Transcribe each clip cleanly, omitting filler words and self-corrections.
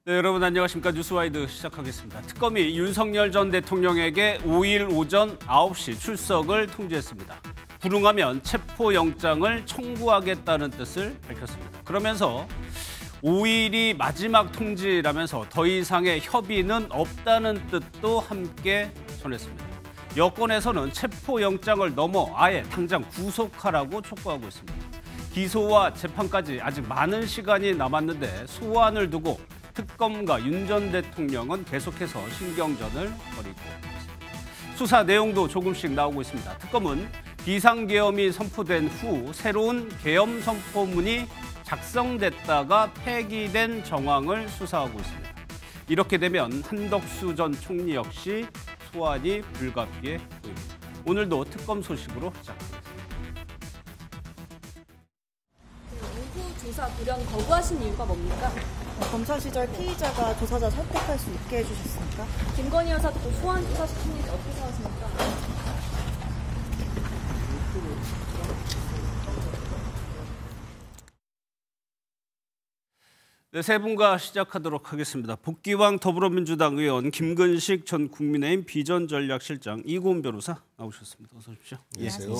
네, 여러분 안녕하십니까. 뉴스와이드 시작하겠습니다. 특검이 윤석열 전 대통령에게 5일 오전 9시 출석을 통지했습니다. 불응하면 체포영장을 청구하겠다는 뜻을 밝혔습니다. 그러면서 5일이 마지막 통지라면서 더 이상의 협의는 없다는 뜻도 함께 전했습니다. 여권에서는 체포영장을 넘어 아예 당장 구속하라고 촉구하고 있습니다. 기소와 재판까지 아직 많은 시간이 남았는데 소환을 두고 특검과 윤 전 대통령은 계속해서 신경전을 벌이고 있습니다. 수사 내용도 조금씩 나오고 있습니다. 특검은 비상계엄이 선포된 후 새로운 계엄 선포문이 작성됐다가 폐기된 정황을 수사하고 있습니다. 이렇게 되면 한덕수 전 총리 역시 소환이 불가피해 보입니다. 오늘도 특검 소식으로 시작하겠습니다. 오후 조사 불연 거부하신 이유가 뭡니까? 검사 시절 피의자가 조사자 설득할 수 있게 해주셨습니까? 김건희 여사도 또 소환 조사 시키는 게 어떻게 생각하십니까? 네, 세 분과 시작하도록 하겠습니다. 복귀왕 더불어민주당 의원 김근식 전 국민의힘 비전전략실장 이고은 변호사 나오셨습니다. 어서 오십시오. 안녕하세요.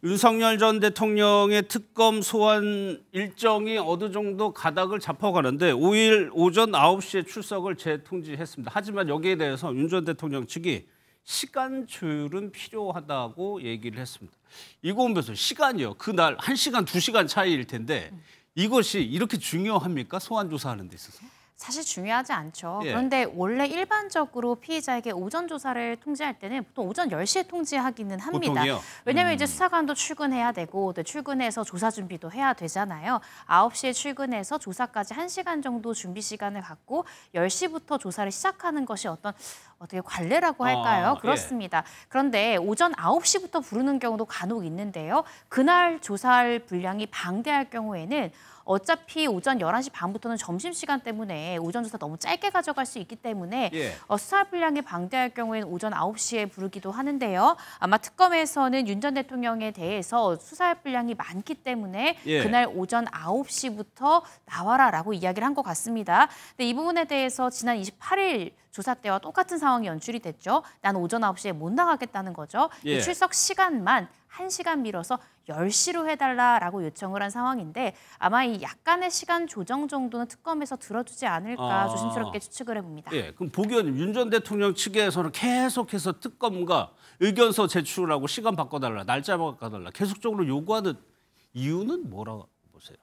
윤석열 전 대통령의 특검 소환 일정이 어느 정도 가닥을 잡혀가는데 5일 오전 9시에 출석을 재통지했습니다. 하지만 여기에 대해서 윤 전 대통령 측이 시간 조율은 필요하다고 얘기를 했습니다. 이고은 변호사, 시간이요. 그날 1시간, 2시간 차이일 텐데 이것이 이렇게 중요합니까? 소환 조사하는 데 있어서? 사실 중요하지 않죠. 예. 그런데 원래 일반적으로 피의자에게 오전 조사를 통지할 때는 보통 오전 10시에 통지하기는 합니다. 보통이요? 왜냐하면 이제 수사관도 출근해야 되고 또 출근해서 조사 준비도 해야 되잖아요. 9시에 출근해서 조사까지 1시간 정도 준비 시간을 갖고 10시부터 조사를 시작하는 것이 어떻게 관례라고 할까요? 그렇습니다. 그런데 오전 9시부터 부르는 경우도 간혹 있는데요. 그날 조사할 분량이 방대할 경우에는 어차피 오전 11시 반부터는 점심시간 때문에 오전 조사 너무 짧게 가져갈 수 있기 때문에 수사할 분량이 방대할 경우에는 오전 9시에 부르기도 하는데요. 아마 특검에서는 윤 전 대통령에 대해서 수사할 분량이 많기 때문에 그날 오전 9시부터 나와라라고 이야기를 한 것 같습니다. 근데 이 부분에 대해서 지난 28일 조사 때와 똑같은 상황이 연출이 됐죠. 난 오전 9시에 못 나가겠다는 거죠. 이 출석 시간만 1시간 미뤄서 10시로 해달라라고 요청을 한 상황인데 아마 이 약간의 시간 조정 정도는 특검에서 들어주지 않을까 조심스럽게 추측을 해봅니다. 예, 그럼 보기 엔 윤 전 대통령 측에서는 계속해서 특검과 의견서 제출하고 시간 바꿔달라, 날짜 바꿔달라 계속적으로 요구하는 이유는 뭐라고 보세요?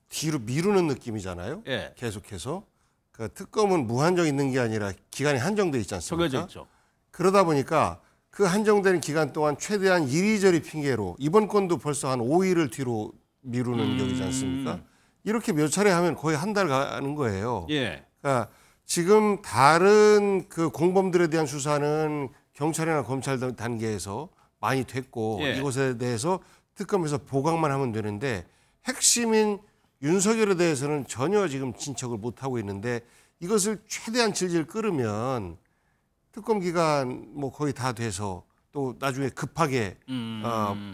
뒤로 미루는 느낌이잖아요. 예. 계속해서. 그 특검은 무한정 있는 게 아니라 기간이 한정돼 있지 않습니까? 정해져 있죠. 그러다 보니까 그 한정된 기간 동안 최대한 이리저리 핑계로 이번 건도 벌써 한 5일을 뒤로 미루는 격이지 않습니까? 이렇게 몇 차례 하면 거의 한 달 가는 거예요. 예. 그러니까 지금 다른 그 공범들에 대한 수사는 경찰이나 검찰 단계에서 많이 됐고 이것에 대해서 특검에서 보강만 하면 되는데 핵심인 윤석열에 대해서는 전혀 지금 진척을 못하고 있는데 이것을 최대한 질질 끌으면 특검 기간 뭐 거의 다 돼서 또 나중에 급하게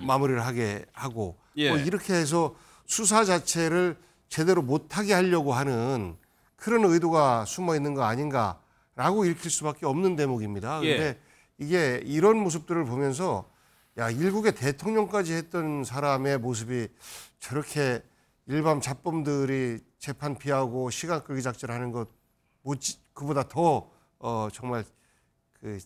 마무리를 하게 하고 뭐 이렇게 해서 수사 자체를 제대로 못하게 하려고 하는 그런 의도가 숨어 있는 거 아닌가라고 읽힐 수밖에 없는 대목입니다. 그런데 이게 이런 모습들을 보면서 야, 일국의 대통령까지 했던 사람의 모습이 저렇게 일반 잡범들이 재판 피하고 시간 끌기 작전하는 것 그보다 더 정말 그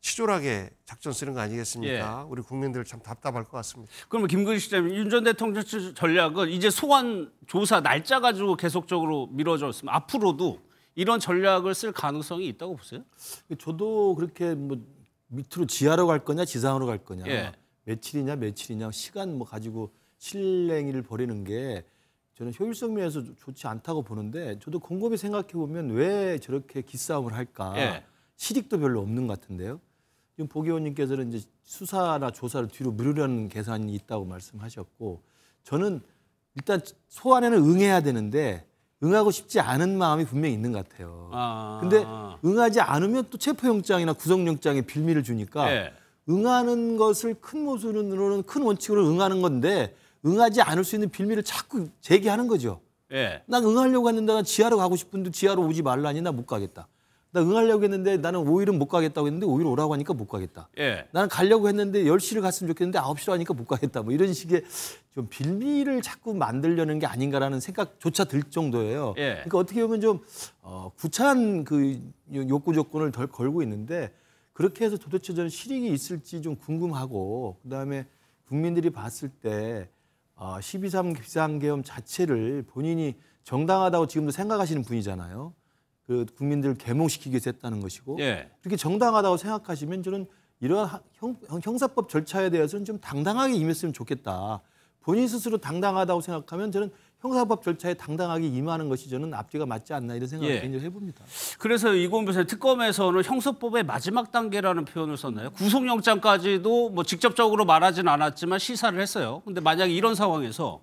치졸하게 작전 쓰는 거 아니겠습니까? 우리 국민들 참 답답할 것 같습니다. 그러면 김근식 시장님, 윤 전 대통령 전략은 이제 소환 조사 날짜 가지고 계속적으로 미뤄졌으면 앞으로도 이런 전략을 쓸 가능성이 있다고 보세요? 저도 그렇게 뭐 밑으로 지하로 갈 거냐 지상으로 갈 거냐 며칠이냐 시간 뭐 가지고 실랭이를 벌이는 게 저는 효율성 면에서 좋지 않다고 보는데 저도 곰곰이 생각해 보면 왜 저렇게 기싸움을 할까? 실익도 별로 없는 것 같은데요. 지금 복 의원님께서는 이제 수사나 조사를 뒤로 미루려는 계산이 있다고 말씀하셨고 저는 일단 소환에는 응해야 되는데 응하고 싶지 않은 마음이 분명히 있는 것 같아요. 근데 응하지 않으면 또 체포영장이나 구속영장에 빌미를 주니까 응하는 것을 큰 모순으로는 큰 원칙으로 응하는 건데 응하지 않을 수 있는 빌미를 자꾸 제기하는 거죠. 예. 난 응하려고 했는데 난 지하로 가고 싶은데 지하로 오지 말라니 나 못 가겠다. 나 응하려고 했는데 나는 5일은 못 가겠다고 했는데 5일 오라고 하니까 못 가겠다. 예. 나는 가려고 했는데 10시를 갔으면 좋겠는데 9시로 하니까 못 가겠다. 뭐 이런 식의 좀 빌미를 자꾸 만들려는 게 아닌가라는 생각조차 들 정도예요. 예. 그러니까 어떻게 보면 좀 구차한 그 욕구 조건을 덜 걸고 있는데 그렇게 해서 도대체 저는 실익이 있을지 좀 궁금하고 그다음에 국민들이 봤을 때 12.3 비상계엄 자체를 본인이 정당하다고 지금도 생각하시는 분이잖아요. 그 국민들을 계몽시키기 위해서 했다는 것이고 예. 그렇게 정당하다고 생각하시면 저는 이러한 형사법 절차에 대해서는 좀 당당하게 임했으면 좋겠다. 본인 스스로 당당하다고 생각하면 저는 형사법 절차에 당당하게 임하는 것이 저는 앞뒤가 맞지 않나 이런 생각을 예. 개인적으로 해봅니다. 그래서 이건 변호사 특검에서는 형사법의 마지막 단계라는 표현을 썼나요? 구속영장까지도 뭐 직접적으로 말하진 않았지만 시사를 했어요. 근데 만약 이런 상황에서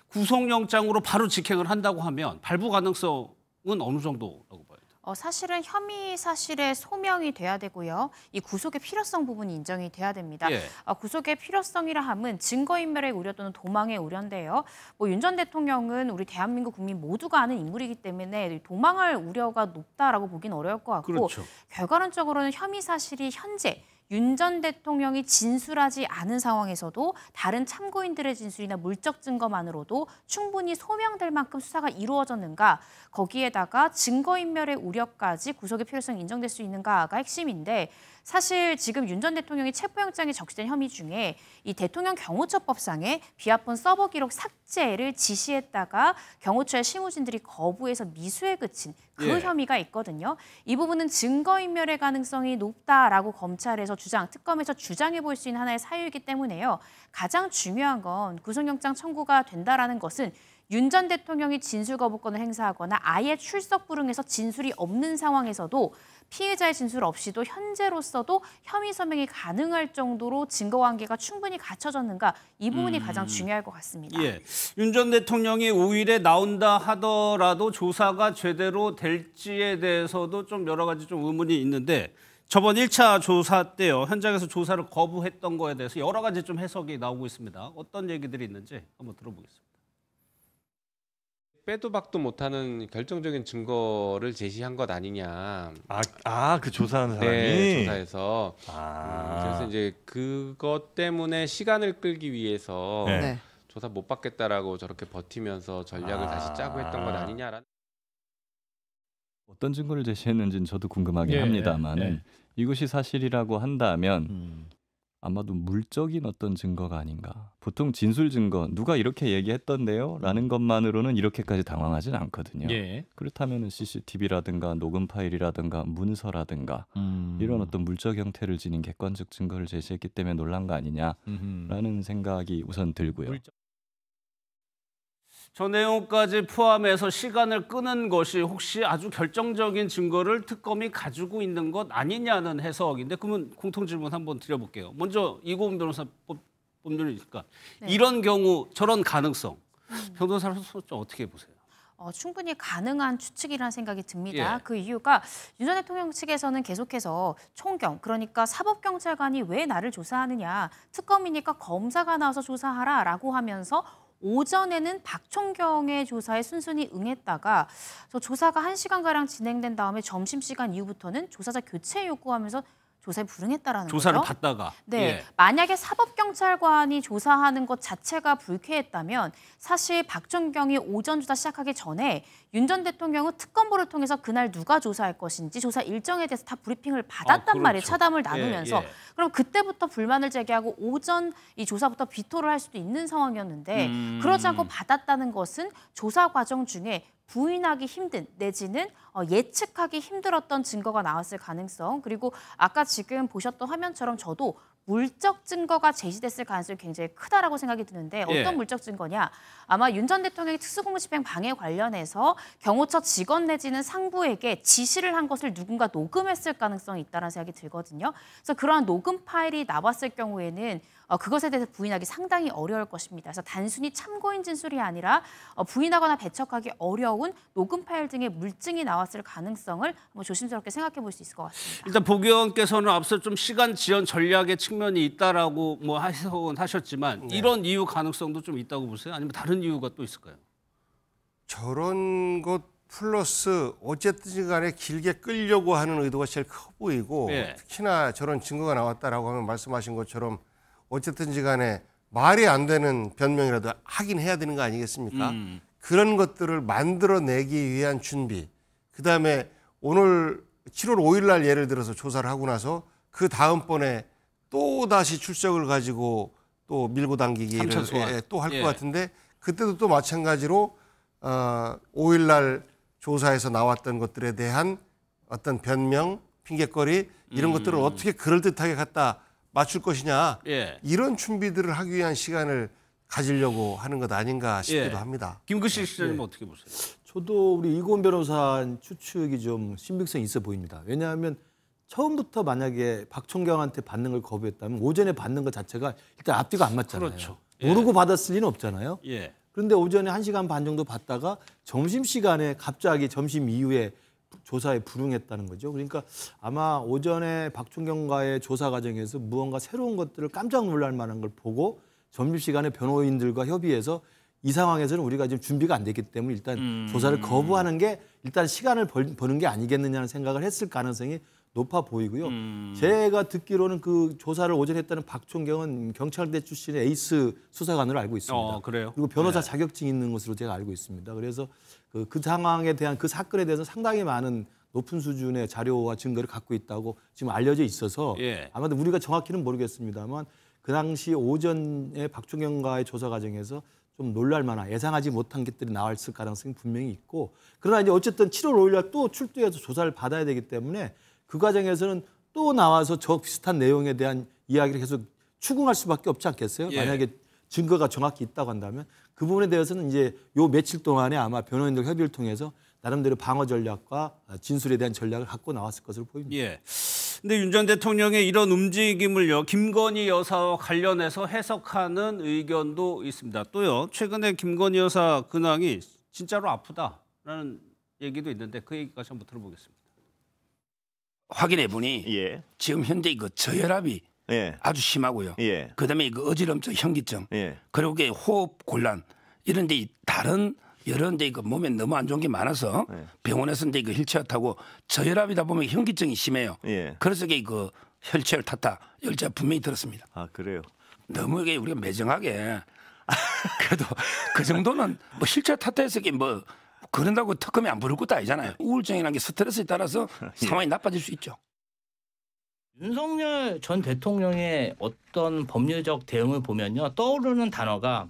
구속영장으로 바로 직행을 한다고 하면 발부 가능성은 어느 정도라고 봐요? 사실은 혐의 사실의 소명이 돼야 되고요. 이 구속의 필요성 부분이 인정이 돼야 됩니다. 예. 구속의 필요성이라 함은 증거인멸의 우려 또는 도망의 우려인데요. 뭐 윤 전 대통령은 우리 대한민국 국민 모두가 아는 인물이기 때문에 도망할 우려가 높다라고 보기는 어려울 것 같고 그렇죠. 결과론적으로는 혐의 사실이 현재 윤 전 대통령이 진술하지 않은 상황에서도 다른 참고인들의 진술이나 물적 증거만으로도 충분히 소명될 만큼 수사가 이루어졌는가, 거기에다가 증거인멸의 우려까지 구속의 필요성이 인정될 수 있는가가 핵심인데 사실 지금 윤 전 대통령이 체포영장에 적시된 혐의 중에 이 대통령 경호처법상에 비합본 서버 기록 삭제를 지시했다가 경호처의 실무진들이 거부해서 미수에 그친 그 예. 혐의가 있거든요. 이 부분은 증거인멸의 가능성이 높다라고 검찰에서 특검에서 주장해 볼 수 있는 하나의 사유이기 때문에요. 가장 중요한 건 구속영장 청구가 된다라는 것은 윤 전 대통령이 진술 거부권을 행사하거나 아예 출석 불응해서 진술이 없는 상황에서도 피해자의 진술 없이도 현재로서도 혐의 서명이 가능할 정도로 증거관계가 충분히 갖춰졌는가 이 부분이 가장 중요할 것 같습니다. 예. 윤 전 대통령이 5일에 나온다 하더라도 조사가 제대로 될지에 대해서도 좀 여러 가지 좀 의문이 있는데 저번 1차 조사 때요. 현장에서 조사를 거부했던 거에 대해서 여러 가지 좀 해석이 나오고 있습니다. 어떤 얘기들이 있는지 한번 들어보겠습니다. 빼도 박도 못하는 결정적인 증거를 제시한 것 아니냐. 그 조사하는 사람이? 네, 조사에서. 그래서 이제 그것 때문에 시간을 끌기 위해서 네. 조사 못 받겠다라고 저렇게 버티면서 전략을 다시 짜고 했던 것 아니냐라는. 어떤 증거를 제시했는지는 저도 궁금하긴 합니다만은 이것이 사실이라고 한다면 아마도 물적인 어떤 증거가 아닌가. 보통 진술 증거, 누가 이렇게 얘기했던데요? 라는 것만으로는 이렇게까지 당황하진 않거든요. 그렇다면 CCTV라든가 녹음 파일이라든가 문서라든가 이런 어떤 물적 형태를 지닌 객관적 증거를 제시했기 때문에 놀란 거 아니냐라는 생각이 우선 들고요. 저 내용까지 포함해서 시간을 끄는 것이 혹시 아주 결정적인 증거를 특검이 가지고 있는 것 아니냐는 해석인데 그러면 공통질문 한번 드려볼게요. 먼저 이고은 변호사 법률이니까 이런 경우 저런 가능성 변호사로서 좀 어떻게 보세요? 충분히 가능한 추측이라는 생각이 듭니다. 그 이유가 윤 전 대통령 측에서는 계속해서 총경, 그러니까 사법경찰관이 왜 나를 조사하느냐, 특검이니까 검사가 나와서 조사하라라고 하면서 오전에는 박총경의 조사에 순순히 응했다가 조사가 1시간가량 진행된 다음에 점심시간 이후부터는 조사자 교체 요구하면서 조사에 불응했다라는 조사를 거죠. 받다가. 네, 만약에 사법경찰관이 조사하는 것 자체가 불쾌했다면 사실 박총경이 오전 조사 시작하기 전에 윤 전 대통령은 특검보를 통해서 그날 누가 조사할 것인지 조사 일정에 대해서 다 브리핑을 받았단 말이에요. 차담을 나누면서. 그럼 그때부터 불만을 제기하고 오전 이 조사부터 비토를 할 수도 있는 상황이었는데 그러지 않고 받았다는 것은 조사 과정 중에 부인하기 힘든 내지는 예측하기 힘들었던 증거가 나왔을 가능성, 그리고 아까 지금 보셨던 화면처럼 저도 물적 증거가 제시됐을 가능성이 굉장히 크다라고 생각이 드는데 어떤 물적 증거냐? 아마 윤 전 대통령이 특수공무집행 방해 관련해서 경호처 직원 내지는 상부에게 지시를 한 것을 누군가 녹음했을 가능성이 있다는 생각이 들거든요. 그래서 그러한 녹음 파일이 나왔을 경우에는 그것에 대해서 부인하기 상당히 어려울 것입니다. 그래서 단순히 참고인 진술이 아니라 부인하거나 배척하기 어려운 녹음 파일 등의 물증이 나왔을 가능성을 한번 조심스럽게 생각해 볼 수 있을 것 같습니다. 일단 복 의원께서는 앞서 좀 시간 지연 전략의 측면이 있다라고 뭐 해석은 하셨지만 이런 이유 가능성도 좀 있다고 보세요? 아니면 다른 이유가 또 있을까요? 저런 것 플러스 어쨌든 간에 길게 끌려고 하는 의도가 제일 커 보이고 특히나 저런 증거가 나왔다라고 하면 말씀하신 것처럼 어쨌든지 간에 말이 안 되는 변명이라도 하긴 해야 되는 거 아니겠습니까? 그런 것들을 만들어내기 위한 준비. 그다음에 오늘 7월 5일 날 예를 들어서 조사를 하고 나서 그 다음번에 또 다시 출석을 가지고 또 밀고 당기기를 또 할 것 같은데 그때도 또 마찬가지로 5일 날 조사에서 나왔던 것들에 대한 어떤 변명, 핑계거리 이런 것들을 어떻게 그럴듯하게 갖다 맞출 것이냐 이런 준비들을 하기 위한 시간을 가지려고 하는 것 아닌가 싶기도 합니다. 김근식 시장님 어떻게 보세요? 저도 우리 이고은 변호사 추측이 좀 신빙성이 있어 보입니다. 왜냐하면 처음부터 만약에 박 총경한테 받는 걸 거부했다면 오전에 받는 것 자체가 일단 앞뒤가 안 맞잖아요. 그렇죠. 모르고 받았을 리는 없잖아요. 그런데 오전에 1시간 반 정도 받다가 점심시간에 갑자기 점심 이후에 조사에 불응했다는 거죠. 그러니까 아마 오전에 박총경과의 조사 과정에서 무언가 새로운 것들을 깜짝 놀랄 만한 걸 보고 점심시간에 변호인들과 협의해서 이 상황에서는 우리가 지금 준비가 안 됐기 때문에 일단 조사를 거부하는 게 일단 시간을 버는 게 아니겠느냐는 생각을 했을 가능성이 높아 보이고요. 제가 듣기로는 그 조사를 오전에 했다는 박총경은 경찰대 출신의 에이스 수사관으로 알고 있습니다. 그래요? 그리고 변호사 자격증이 있는 것으로 제가 알고 있습니다. 그래서 그 상황에 대한 그 사건에 대해서 상당히 많은 높은 수준의 자료와 증거를 갖고 있다고 지금 알려져 있어서 아마도 우리가 정확히는 모르겠습니다만 그 당시 오전에 박총경과의 조사 과정에서 좀 놀랄 만한 예상하지 못한 것들이 나왔을 가능성이 분명히 있고 그러나 이제 어쨌든 7월 5일 날 또 출두해서 조사를 받아야 되기 때문에 그 과정에서는 또 나와서 저 비슷한 내용에 대한 이야기를 계속 추궁할 수밖에 없지 않겠어요? 만약에 증거가 정확히 있다고 한다면 그 부분에 대해서는 이제 요 며칠 동안에 아마 변호인들 협의를 통해서 나름대로 방어 전략과 진술에 대한 전략을 갖고 나왔을 것으로 보입니다. 근데 윤 전 대통령의 이런 움직임을요, 김건희 여사와 관련해서 해석하는 의견도 있습니다. 또요, 최근에 김건희 여사 근황이 진짜로 아프다라는 얘기도 있는데 그 얘기까지 한번 들어보겠습니다. 확인해 보니 지금 현재 그 저혈압이 아주 심하고요. 그다음에 그 어지럼증, 현기증, 그리고 그 호흡 곤란 이런 데 다른 여러 데 그 몸에 너무 안 좋은 게 많아서 병원에서 이제 그 휠체어 타고 저혈압이다 보면 현기증이 심해요. 그래서 그 휠체어를 탔다. 열차 분명히 들었습니다. 아 그래요? 너무 이게 우리가 매정하게 그래도 그 정도는 뭐 휠체어 탔다 해서 뭐 그런다고 특검이 안 부를 것도 아니잖아요. 우울증이라는 게 스트레스에 따라서 상황이 나빠질 수 있죠. 윤석열 전 대통령의 어떤 법률적 대응을 보면요. 떠오르는 단어가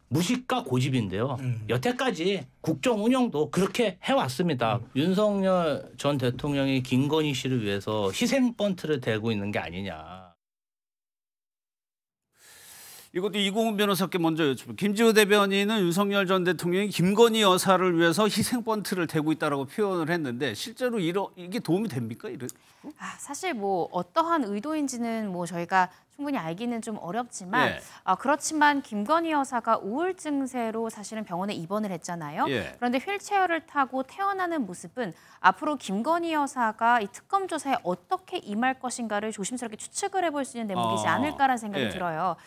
무식과 고집인데요. 여태까지 국정 운영도 그렇게 해왔습니다. 윤석열 전 대통령이 김건희 씨를 위해서 희생 번트를 대고 있는 게 아니냐. 이것도 이고은 변호사께 먼저 여쭤볼게요. 김지호 대변인은 윤석열 전 대통령이 김건희 여사를 위해서 희생 번트를 대고 있다라고 표현을 했는데 실제로 이게 도움이 됩니까? 사실 뭐 어떠한 의도인지는 뭐 저희가 충분히 알기는 좀 어렵지만 그렇지만 김건희 여사가 우울 증세로 사실은 병원에 입원을 했잖아요. 그런데 휠체어를 타고 퇴원하는 모습은 앞으로 김건희 여사가 이 특검 조사에 어떻게 임할 것인가를 조심스럽게 추측을 해볼 수 있는 대목이지 않을까라는 생각이 들어요.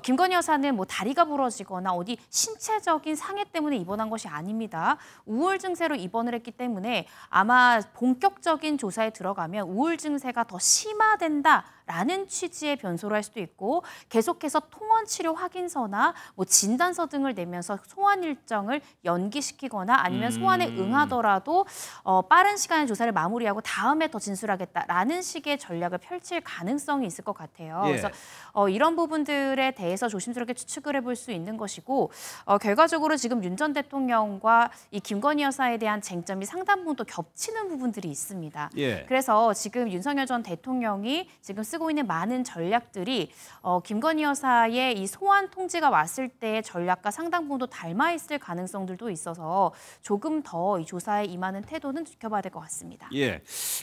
김건희 여사는 뭐 다리가 부러지거나 어디 신체적인 상해 때문에 입원한 것이 아닙니다. 우울 증세로 입원을 했기 때문에 아마 본격적인 조사에 들어가면 우울 증세가 더 심화된다라는 취지의 변소를 할 수도 있고 계속해서 통원 치료 확인서나 뭐 진단서 등을 내면서 소환 일정을 연기시키거나 아니면 소환에 응하더라도 빠른 시간에 조사를 마무리하고 다음에 더 진술하겠다라는 식의 전략을 펼칠 가능성이 있을 것 같아요. 그래서 이런 부분들에 대해서 조심스럽게 추측을 해볼 수 있는 것이고 결과적으로 지금 윤 전 대통령과 이 김건희 여사에 대한 쟁점이 상당 부분 또 겹치는 부분들이 있습니다. 그래서 지금 윤석열 전 대통령이 지금 쓰고 있는 많은 전략들이 김건희 여사의 이 소환 통지가 왔을 때의 전략과 상당 부분 도 닮아 있을 가능성들도 있어서 조금 더 이 조사에 임하는 태도는 지켜봐야 될 것 같습니다.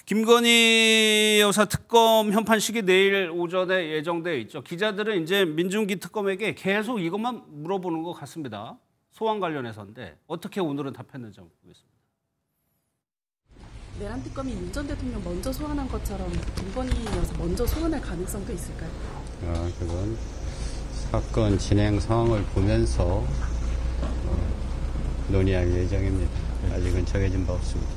김건희 여사 특검 현판식이 내일 오전에 예정돼 있죠. 기자들은 이제 민중기 특검에게 계속 이것만 물어보는 것 같습니다. 소환 관련해서인데 어떻게 오늘은 답했는지 한번 보겠습니다. 내란 특검이 윤 전 대통령 먼저 소환한 것처럼 김건희 여사 먼저 소환할 가능성도 있을까요? 그건 사건 진행 상황을 보면서 논의할 예정입니다. 아직은 정해진 바 없습니다.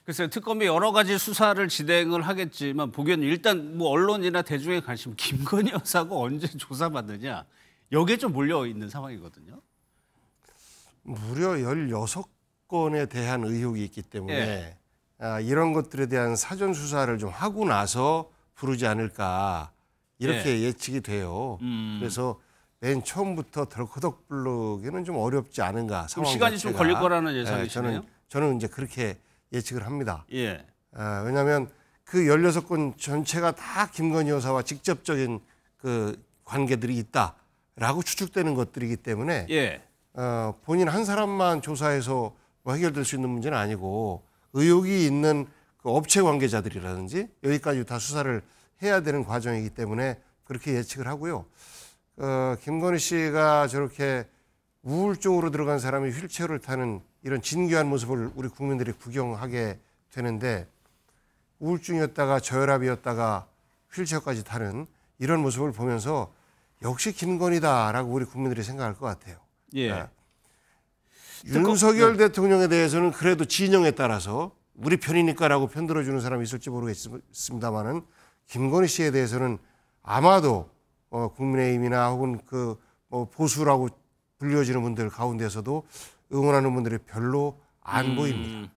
글쎄요, 특검이 여러 가지 수사를 진행을 하겠지만 보기에는 일단 뭐 언론이나 대중의 관심, 김건희 여사가 언제 조사받느냐 여기에 좀 몰려 있는 상황이거든요. 무려 16건에 대한 의혹이 있기 때문에 이런 것들에 대한 사전 수사를 좀 하고 나서 부르지 않을까 이렇게 예측이 돼요. 그래서 맨 처음부터 덜커덕 부르기는 좀 어렵지 않은가 상황 시간이 자체가. 좀 걸릴 거라는 예상이시네요. 저는 이제 그렇게 예측을 합니다. 왜냐하면 그 16건 전체가 다 김건희 여사와 직접적인 그 관계들이 있다라고 추측되는 것들이기 때문에 본인 한 사람만 조사해서 뭐 해결될 수 있는 문제는 아니고 의혹이 있는 그 업체 관계자들이라든지 여기까지 다 수사를 해야 되는 과정이기 때문에 그렇게 예측을 하고요. 김건희 씨가 저렇게 우울증으로 들어간 사람이 휠체어를 타는 이런 진귀한 모습을 우리 국민들이 구경하게 되는데 우울증이었다가 저혈압이었다가 휠체어까지 타는 이런 모습을 보면서 역시 김건희다라고 우리 국민들이 생각할 것 같아요. 윤석열 대통령에 대해서는 그래도 진영에 따라서 우리 편이니까라고 편들어주는 사람이 있을지 모르겠습니다만은 김건희 씨에 대해서는 아마도 국민의힘이나 혹은 그 보수라고 불려지는 분들 가운데서도 응원하는 분들이 별로 안 보입니다.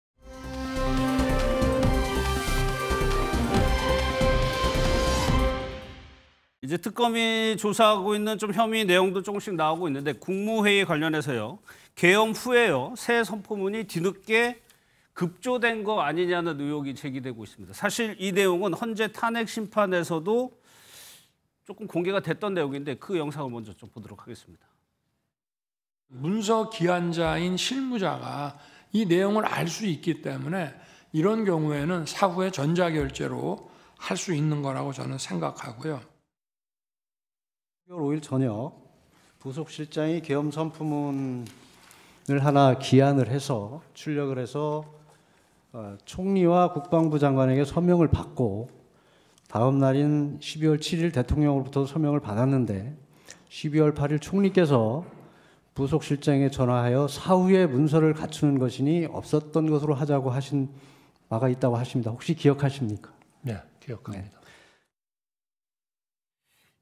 이제 특검이 조사하고 있는 좀 혐의 내용도 조금씩 나오고 있는데 국무회의 관련해서요. 개엄 후에요. 새 선포문이 뒤늦게 급조된 거 아니냐는 의혹이 제기되고 있습니다. 사실 이 내용은 헌재 탄핵 심판에서도 조금 공개가 됐던 내용인데 그 영상을 먼저 좀 보도록 하겠습니다. 문서 기한자인 실무자가 이 내용을 알 수 있기 때문에 이런 경우에는 사후에 전자결제로 할 수 있는 거라고 저는 생각하고요. 6월 5일 저녁 부속실장이 계엄 선포문을 하나 기한을 해서 출력을 해서 총리와 국방부 장관에게 서명을 받고 다음 날인 12월 7일 대통령으로부터 서명을 받았는데 12월 8일 총리께서 부속실장에 전화하여 사후에 문서를 갖추는 것이니 없었던 것으로 하자고 하신 바가 있다고 하십니다. 혹시 기억하십니까? 네, 기억합니다.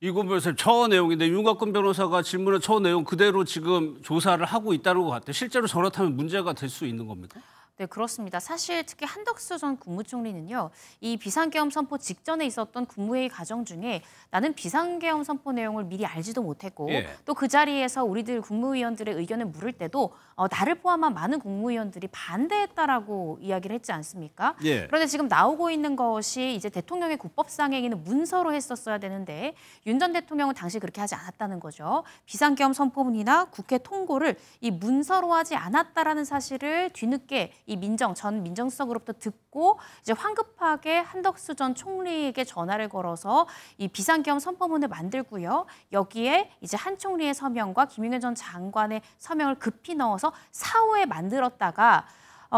이거 보세요. 저 내용인데 윤곽근 변호사가 질문한 저 내용 그대로 지금 조사를 하고 있다는 것 같아요. 실제로 저렇다면 문제가 될 수 있는 겁니까? 네, 그렇습니다. 사실 특히 한덕수 전 국무총리는요. 이 비상계엄 선포 직전에 있었던 국무회의 과정 중에 나는 비상계엄 선포 내용을 미리 알지도 못했고 또 그 자리에서 우리들 국무위원들의 의견을 물을 때도 나를 포함한 많은 국무위원들이 반대했다라고 이야기를 했지 않습니까? 그런데 지금 나오고 있는 것이 이제 대통령의 국법상행위는 문서로 했었어야 되는데 윤 전 대통령은 당시 그렇게 하지 않았다는 거죠. 비상계엄 선포문이나 국회 통고를 이 문서로 하지 않았다라는 사실을 뒤늦게 이 전 민정수석으로부터 듣고 이제 황급하게 한덕수 전 총리에게 전화를 걸어서 이 비상계엄 선포문을 만들고요. 여기에 이제 한 총리의 서명과 김용현 전 장관의 서명을 급히 넣어서 사후에 만들었다가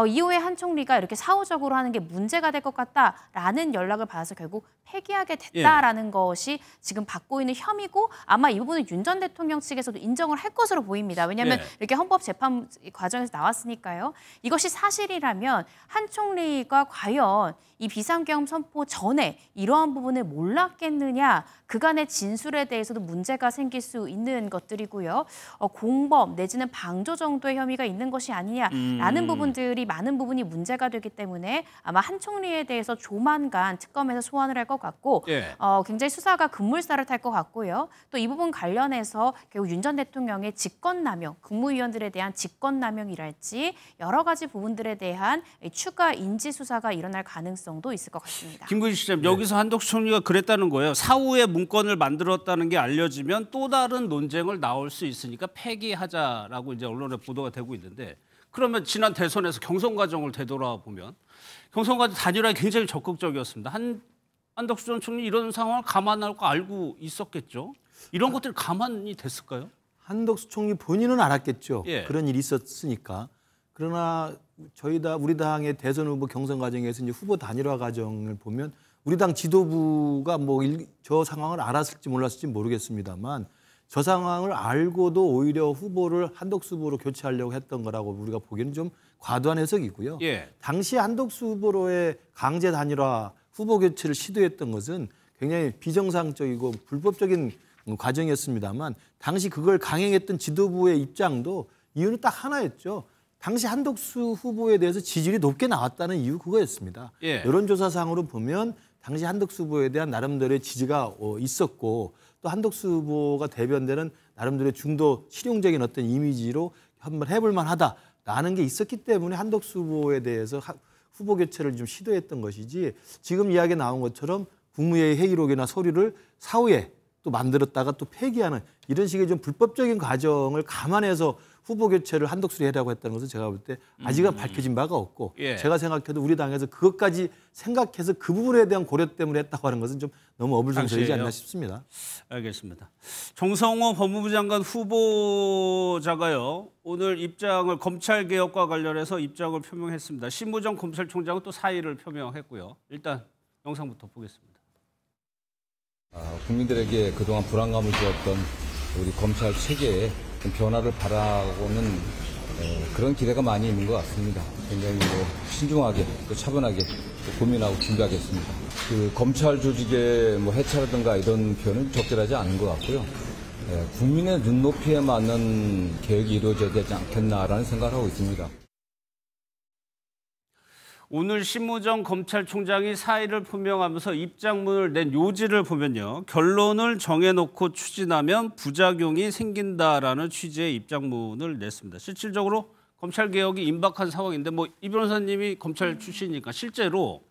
이후에 한 총리가 이렇게 사후적으로 하는 게 문제가 될 것 같다라는 연락을 받아서 결국 폐기하게 됐다라는 것이 지금 받고 있는 혐의고 아마 이 부분은 윤 전 대통령 측에서도 인정을 할 것으로 보입니다. 왜냐하면 이렇게 헌법재판 과정에서 나왔으니까요. 이것이 사실이라면 한 총리가 과연 이 비상계엄 선포 전에 이러한 부분을 몰랐겠느냐 그간의 진술에 대해서도 문제가 생길 수 있는 것들이고요. 공범 내지는 방조 정도의 혐의가 있는 것이 아니냐라는 부분들이 많은 부분이 문제가 되기 때문에 아마 한 총리에 대해서 조만간 특검에서 소환을 할 것 같고 굉장히 수사가 급물살을 탈 것 같고요. 또 이 부분 관련해서 결국 윤 전 대통령의 직권남용, 국무위원들에 대한 직권남용이랄지 여러 가지 부분들에 대한 추가 인지 수사가 일어날 가능성도 있을 것 같습니다. 김근희 시장, 여기서 한덕수 총리가 그랬다는 거예요. 사후에 문건을 만들었다는 게 알려지면 또 다른 논쟁을 나올 수 있으니까 폐기하자라고 이제 언론에 보도가 되고 있는데 그러면 지난 대선에서 경선 과정을 되돌아보면 경선 과정 단일화에 굉장히 적극적이었습니다. 한덕수 전 총리 이런 상황을 감안할 거 알고 있었겠죠. 이런 것들이 감안이 됐을까요? 한덕수 총리 본인은 알았겠죠. 그런 일이 있었으니까. 그러나 우리 당의 대선 후보 경선 과정에서 이제 후보 단일화 과정을 보면 우리 당 지도부가 저 상황을 알았을지 몰랐을지 모르겠습니다만 저 상황을 알고도 오히려 후보를 한덕수 후보로 교체하려고 했던 거라고 우리가 보기에는 좀 과도한 해석이고요. 예. 당시 한덕수 후보로의 강제 단일화 후보 교체를 시도했던 것은 굉장히 비정상적이고 불법적인 과정이었습니다만 당시 그걸 강행했던 지도부의 입장도 이유는 딱 하나였죠. 당시 한덕수 후보에 대해서 지지율이 높게 나왔다는 이유 그거였습니다. 예. 여론조사상으로 보면 당시 한덕수 후보에 대한 나름대로의 지지가 있었고 또 한덕수 후보가 대변되는 나름대로의 중도 실용적인 어떤 이미지로 한번 해볼 만하다라는 게 있었기 때문에 한덕수 후보에 대해서 후보 교체를 좀 시도했던 것이지 지금 이야기 나온 것처럼 국무회의 회의록이나 서류를 사후에 또 만들었다가 또 폐기하는 이런 식의 좀 불법적인 과정을 감안해서 후보 교체를 한덕수로 하려고 했다는 것은 제가 볼 때 아직은 밝혀진 바가 없고 예. 제가 생각해도 우리 당에서 그것까지 생각해서 그 부분에 대한 고려 때문에 했다고 하는 것은 좀 너무 어불성설이지 않나 싶습니다. 알겠습니다. 정성호 법무부 장관 후보자가요. 오늘 입장을 검찰개혁과 관련해서 입장을 표명했습니다. 심우정 검찰총장은 또 사의를 표명했고요. 일단 영상부터 보겠습니다. 국민들에게 그동안 불안감을 주었던 우리 검찰 체계에 좀 변화를 바라고는 그런 기대가 많이 있는 것 같습니다. 굉장히 신중하게 또 차분하게 또 고민하고 준비하겠습니다. 그 검찰 조직의 해체라든가 이런 표현은 적절하지 않은 것 같고요. 국민의 눈높이에 맞는 개혁이 이루어져야 되지 않겠나라는 생각을 하고 있습니다. 오늘 심우정 검찰총장이 사의를 표명하면서 입장문을 낸 요지를 보면요. 결론을 정해놓고 추진하면 부작용이 생긴다라는 취지의 입장문을 냈습니다. 실질적으로 검찰개혁이 임박한 상황인데 이 변호사님이 검찰 출신이니까 실제로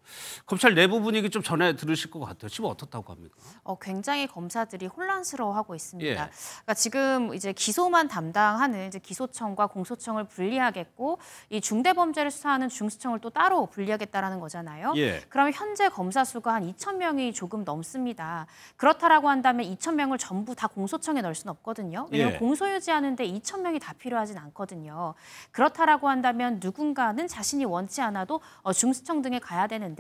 검찰 내부 분위기 좀 전해 들으실 것 같아요. 지금 어떻다고 합니까? 굉장히 검사들이 혼란스러워하고 있습니다. 예. 그러니까 지금 이제 기소만 담당하는 이제 기소청과 공소청을 분리하겠고 이 중대범죄를 수사하는 중수청을 또 따로 분리하겠다라는 거잖아요. 예. 그러면 현재 검사 수가 한 2,000명이 조금 넘습니다. 그렇다라고 한다면 2,000명을 전부 다 공소청에 넣을 수는 없거든요. 왜냐하면 예. 공소유지하는데 2,000명이 다 필요하진 않거든요. 그렇다라고 한다면 누군가는 자신이 원치 않아도 중수청 등에 가야 되는데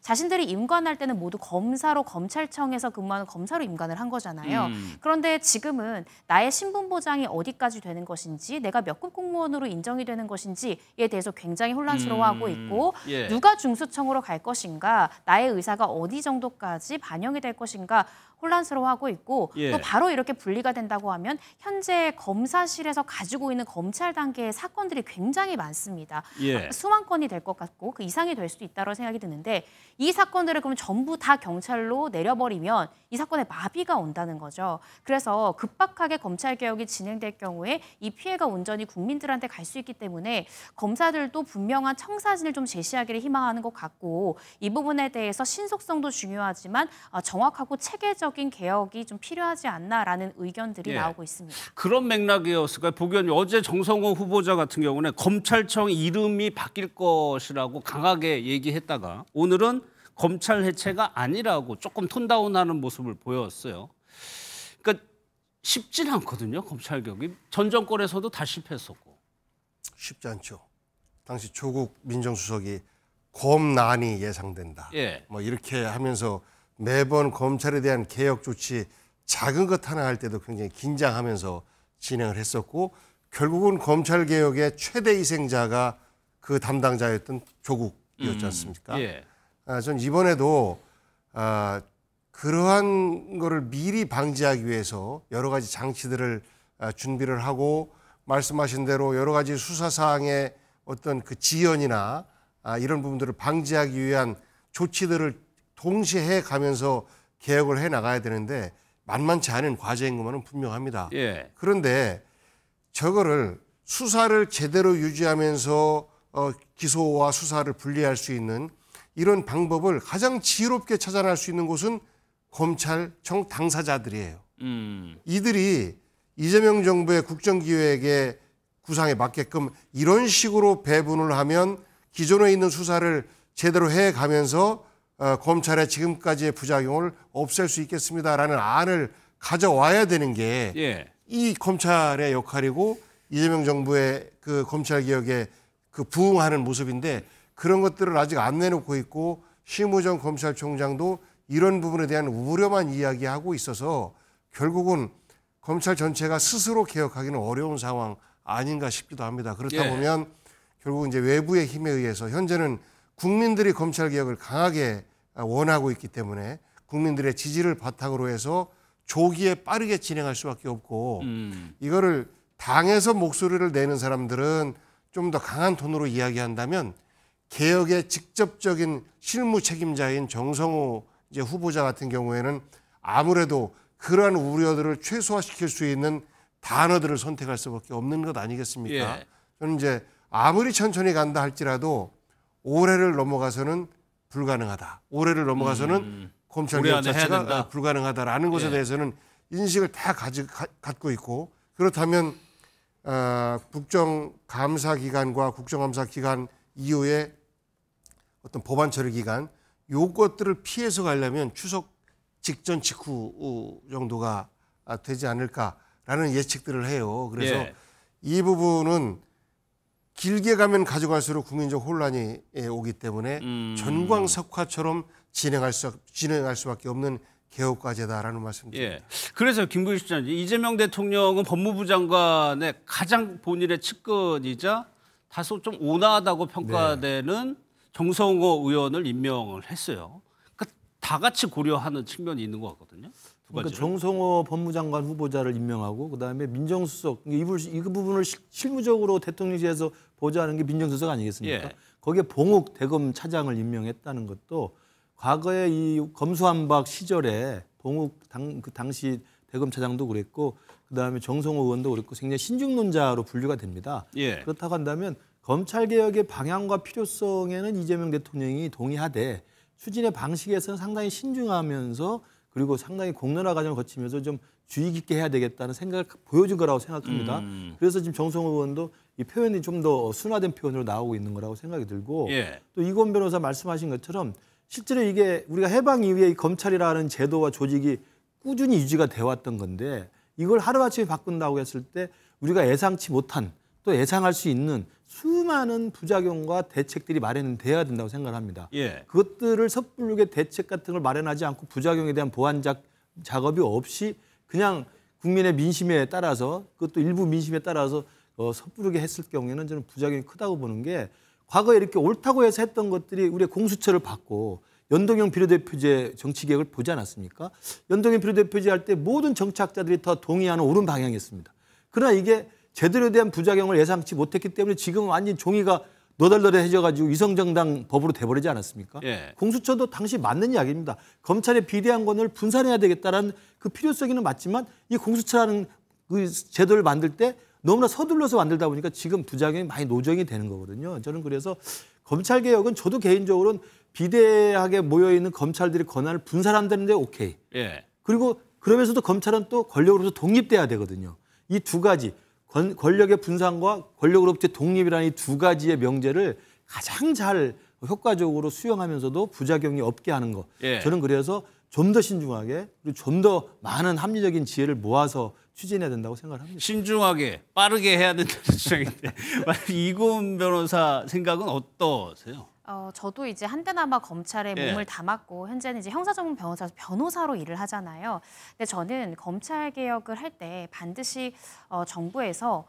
자신들이 임관할 때는 모두 검사로 검찰청에서 근무하는 검사로 임관을 한 거잖아요. 그런데 지금은 나의 신분 보장이 어디까지 되는 것인지 내가 몇 급 공무원으로 인정이 되는 것인지에 대해서 굉장히 혼란스러워하고 있고 예. 누가 중수청으로 갈 것인가 나의 의사가 어디 정도까지 반영이 될 것인가 혼란스러워하고 있고 예. 또 바로 이렇게 분리가 된다고 하면 현재 검사실에서 가지고 있는 검찰 단계의 사건들이 굉장히 많습니다. 예. 수만 건이 될 것 같고 그 이상이 될 수도 있다고 생각이 드는데 이 사건들을 그러면 전부 다 경찰로 내려버리면 이 사건에 마비가 온다는 거죠. 그래서 급박하게 검찰개혁이 진행될 경우에 이 피해가 온전히 국민들한테 갈 수 있기 때문에 검사들도 분명한 청사진을 좀 제시하기를 희망하는 것 같고 이 부분에 대해서 신속성도 중요하지만 정확하고 체계적인 개혁이 좀 필요하지 않나라는 의견들이 예. 나오고 있습니다. 그런 맥락이었을까요? 보기에는 어제 정성호 후보자 같은 경우는 검찰청 이름이 바뀔 것이라고 강하게 얘기했다가 오늘은 검찰 해체가 아니라고 조금 톤다운하는 모습을 보였어요. 그러니까 쉽진 않거든요. 검찰 개혁이. 전 정권에서도 다 실패했었고. 쉽지 않죠. 당시 조국 민정수석이 검난이 예상된다. 예. 이렇게 하면서 매번 검찰에 대한 개혁 조치 작은 것 하나 할 때도 굉장히 긴장하면서 진행을 했었고 결국은 검찰 개혁의 최대 희생자가 그 담당자였던 조국이었지 않습니까? 예. 전 이번에도 그러한 거를 미리 방지하기 위해서 여러 가지 장치들을 준비를 하고 말씀하신 대로 여러 가지 수사사항의 어떤 그 지연이나 이런 부분들을 방지하기 위한 조치들을 동시에 해가면서 개혁을 해 나가야 되는데 만만치 않은 과제인 것만은 분명합니다. 예. 그런데 저거를 수사를 제대로 유지하면서 기소와 수사를 분리할 수 있는 이런 방법을 가장 지혜롭게 찾아낼 수 있는 곳은 검찰청 당사자들이에요. 이들이 이재명 정부의 국정기획의 구상에 맞게끔 이런 식으로 배분을 하면 기존에 있는 수사를 제대로 해가면서 검찰의 지금까지의 부작용을 없앨 수 있겠습니다라는 안을 가져와야 되는 게 이 검찰의 역할이고 이재명 정부의 그 검찰개혁에 그 부응하는 모습인데 그런 것들을 아직 안 내놓고 있고 심우정 검찰총장도 이런 부분에 대한 우려만 이야기하고 있어서 결국은 검찰 전체가 스스로 개혁하기는 어려운 상황 아닌가 싶기도 합니다. 그렇다 보면 결국 이제 외부의 힘에 의해서 현재는 국민들이 검찰 개혁을 강하게 원하고 있기 때문에 국민들의 지지를 바탕으로 해서 조기에 빠르게 진행할 수밖에 없고 이거를 당에서 목소리를 내는 사람들은 좀 더 강한 톤으로 이야기한다면 개혁의 직접적인 실무 책임자인 정성호 이제 후보자 같은 경우에는 아무래도 그러한 우려들을 최소화시킬 수 있는 단어들을 선택할 수밖에 없는 것 아니겠습니까? 저는 이제 아무리 천천히 간다 할지라도 올해를 넘어가서는 불가능하다. 올해를 넘어가서는 검찰 개혁 자체가 불가능하다라는 것에 대해서는 인식을 다 갖고 있고 그렇다면 국정감사기관과 국정감사기관 이후에 어떤 법안 처리 기간 요것들을 피해서 가려면 추석 직전 직후 정도가 되지 않을까라는 예측들을 해요. 그래서 이 부분은 길게 가면 가져갈수록 국민적 혼란이 오기 때문에 전광석화처럼 진행할 수밖에 없는 개혁 과제다라는 말씀드립니다. 그래서 김부겸 실장님, 이재명 대통령은 법무부 장관의 가장 본인의 측근이자 다소 좀 온화하다고 평가되는 정성호 의원을 임명을 했어요. 그러니까 다 같이 고려하는 측면이 있는 것 같거든요. 그러니까 정성호 법무장관 후보자를 임명하고 그다음에 민정수석 이 부분을 실무적으로 대통령실에서 보좌하는 게 민정수석 아니겠습니까? 거기에 봉욱 대검 차장을 임명했다는 것도 과거에 이 검수완박 시절에 봉욱 그 당시 대검 차장도 그랬고 그다음에 정성호 의원도 그랬고 굉장히 신중론자로 분류가 됩니다. 그렇다고 한다면 검찰개혁의 방향과 필요성에는 이재명 대통령이 동의하되 추진의 방식에서는 상당히 신중하면서 그리고 상당히 공론화 과정을 거치면서 좀 주의 깊게 해야 되겠다는 생각을 보여준 거라고 생각합니다. 그래서 지금 정성호 의원도 이 표현이 좀 더 순화된 표현으로 나오고 있는 거라고 생각이 들고 또 이건 변호사 말씀하신 것처럼 실제로 이게 우리가 해방 이후에 이 검찰이라는 제도와 조직이 꾸준히 유지가 돼 왔던 건데 이걸 하루아침에 바꾼다고 했을 때 우리가 예상치 못한 또 예상할 수 있는 수많은 부작용과 대책들이 마련돼야 된다고 생각을 합니다. 그것들을 섣부르게 대책 같은 걸 마련하지 않고 부작용에 대한 보완 작업이 없이 그냥 국민의 민심에 따라서 그것도 일부 민심에 따라서 섣부르게 했을 경우에는 저는 부작용이 크다고 보는 게 과거에 이렇게 옳다고 해서 했던 것들이 우리의 공수처를 받고 연동형 비례대표제 정치개혁을 보지 않았습니까? 연동형 비례대표제 할 때 모든 정치학자들이 다 동의하는 옳은 방향이었습니다. 그러나 이게 제대로 대한 부작용을 예상치 못했기 때문에 지금 완전 종이가 너덜너덜해져가지고 위성정당 법으로 돼버리지 않았습니까? 공수처도 당시 맞는 이야기입니다. 검찰의 비대한 권을 분산해야 되겠다는 그 필요성에는 맞지만 이 공수처라는 그 제도를 만들 때 너무나 서둘러서 만들다 보니까 지금 부작용이 많이 노정이 되는 거거든요. 저는 그래서 검찰개혁은 저도 개인적으로는 비대하게 모여있는 검찰들의 권한을 분산한다는 데 오케이. 그리고 그러면서도 검찰은 또 권력으로부터 독립돼야 되거든요. 이 두 가지. 권력의 분산과 권력으로부터 독립이라는 이 두 가지의 명제를 가장 잘 효과적으로 수용하면서도 부작용이 없게 하는 거. 저는 그래서 좀 더 신중하게 그리고 좀 더 많은 합리적인 지혜를 모아서 추진해야 된다고 생각을 합니다. 신중하게 빠르게 해야 된다는 주장인데 이금 변호사 생각은 어떠세요? 저도 이제 한때나마 검찰에 몸을 담았고 현재는 이제 형사전문 변호사로 일을 하잖아요. 근데 저는 검찰 개혁을 할 때 반드시 정부에서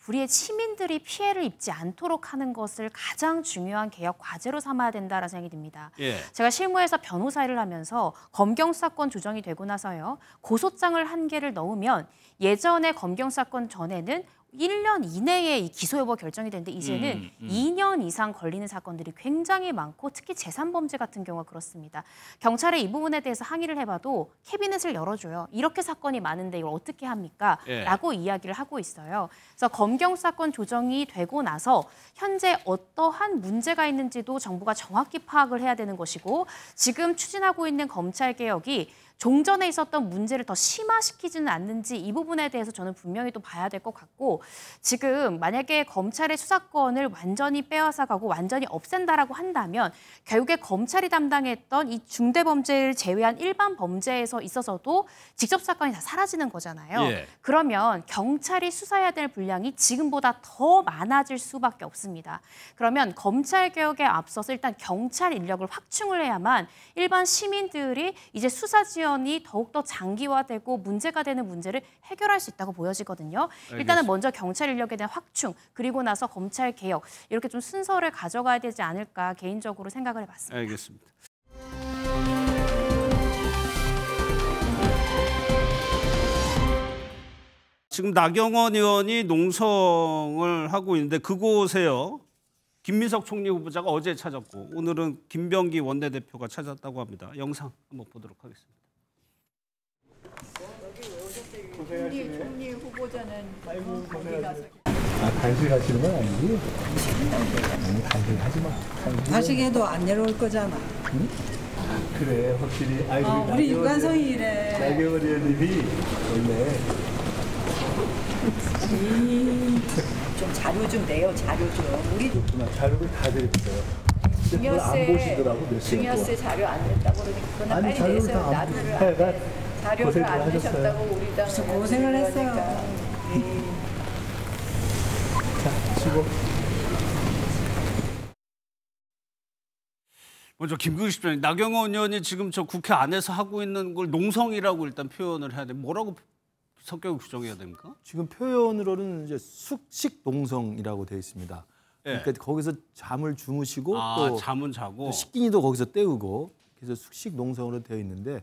불의의 시민들이 피해를 입지 않도록 하는 것을 가장 중요한 개혁 과제로 삼아야 된다라는 생각이 듭니다. 제가 실무에서 변호사 일을 하면서 검경수사권 조정이 되고 나서요. 고소장을 1개를 넣으면 예전에 검경수사권 전에는 1년 이내에 이 기소여부가 결정이 되는데 이제는 2년 이상 걸리는 사건들이 굉장히 많고 특히 제3범죄 같은 경우가 그렇습니다. 경찰에 이 부분에 대해서 항의를 해봐도 캐비넷을 열어줘요. 이렇게 사건이 많은데 이걸 어떻게 합니까? 라고 이야기를 하고 있어요. 그래서 검경수사권 조정이 되고 나서 현재 어떠한 문제가 있는지도 정부가 정확히 파악을 해야 되는 것이고 지금 추진하고 있는 검찰개혁이 종전에 있었던 문제를 더 심화시키지는 않는지 이 부분에 대해서 저는 분명히 또 봐야 될 것 같고 지금 만약에 검찰의 수사권을 완전히 빼앗아가고 완전히 없앤다라고 한다면 결국에 검찰이 담당했던 이 중대범죄를 제외한 일반 범죄에서 있어서도 직접 사건이 다 사라지는 거잖아요. 그러면 경찰이 수사해야 될 분량이 지금보다 더 많아질 수밖에 없습니다. 그러면 검찰개혁에 앞서서 일단 경찰 인력을 확충을 해야만 일반 시민들이 이제 수사 지역 국정농단이 더욱더 장기화되고 문제가 되는 문제를 해결할 수 있다고 보여지거든요. 일단은 먼저 경찰 인력에 대한 확충, 그리고 나서 검찰 개혁, 이렇게 좀 순서를 가져가야 되지 않을까 개인적으로 생각을 해봤습니다. 알겠습니다. 지금 나경원 의원이 농성을 하고 있는데 그곳에요. 김민석 총리 후보자가 어제 찾았고 오늘은 김병기 원내대표가 찾았다고 합니다. 영상 한번 보도록 하겠습니다. 총리 후보자는 어디 가서? 단식하시는 건 아니지? 단식하지 마. 단식해도 안 내려올 거잖아. 응? 아, 그래 확실히. 우리 유관성이 이래. 나경원 의원님이 원래 좀 자료 좀 내요. 자료 좀. 우리 자료를 다 드렸어요. 증여세 자료 안 냈다고 그러니까 그거는 빨리 내세요. 자료를 안 내셨다고 우리 당 고생을 했어요. 자, 수고. 먼저 김규식 변호사님, 나경원 의원이 지금 저 국회 안에서 하고 있는 걸 농성이라고 일단 표현을 해야 돼. 뭐라고 성격을 규정해야 됩니까? 지금 표현으로는 이제 숙식 농성이라고 되어 있습니다. 그러니까 거기서 잠을 주무시고 또 잠은 자고 식기니도 거기서 때우고 그래서 숙식 농성으로 되어 있는데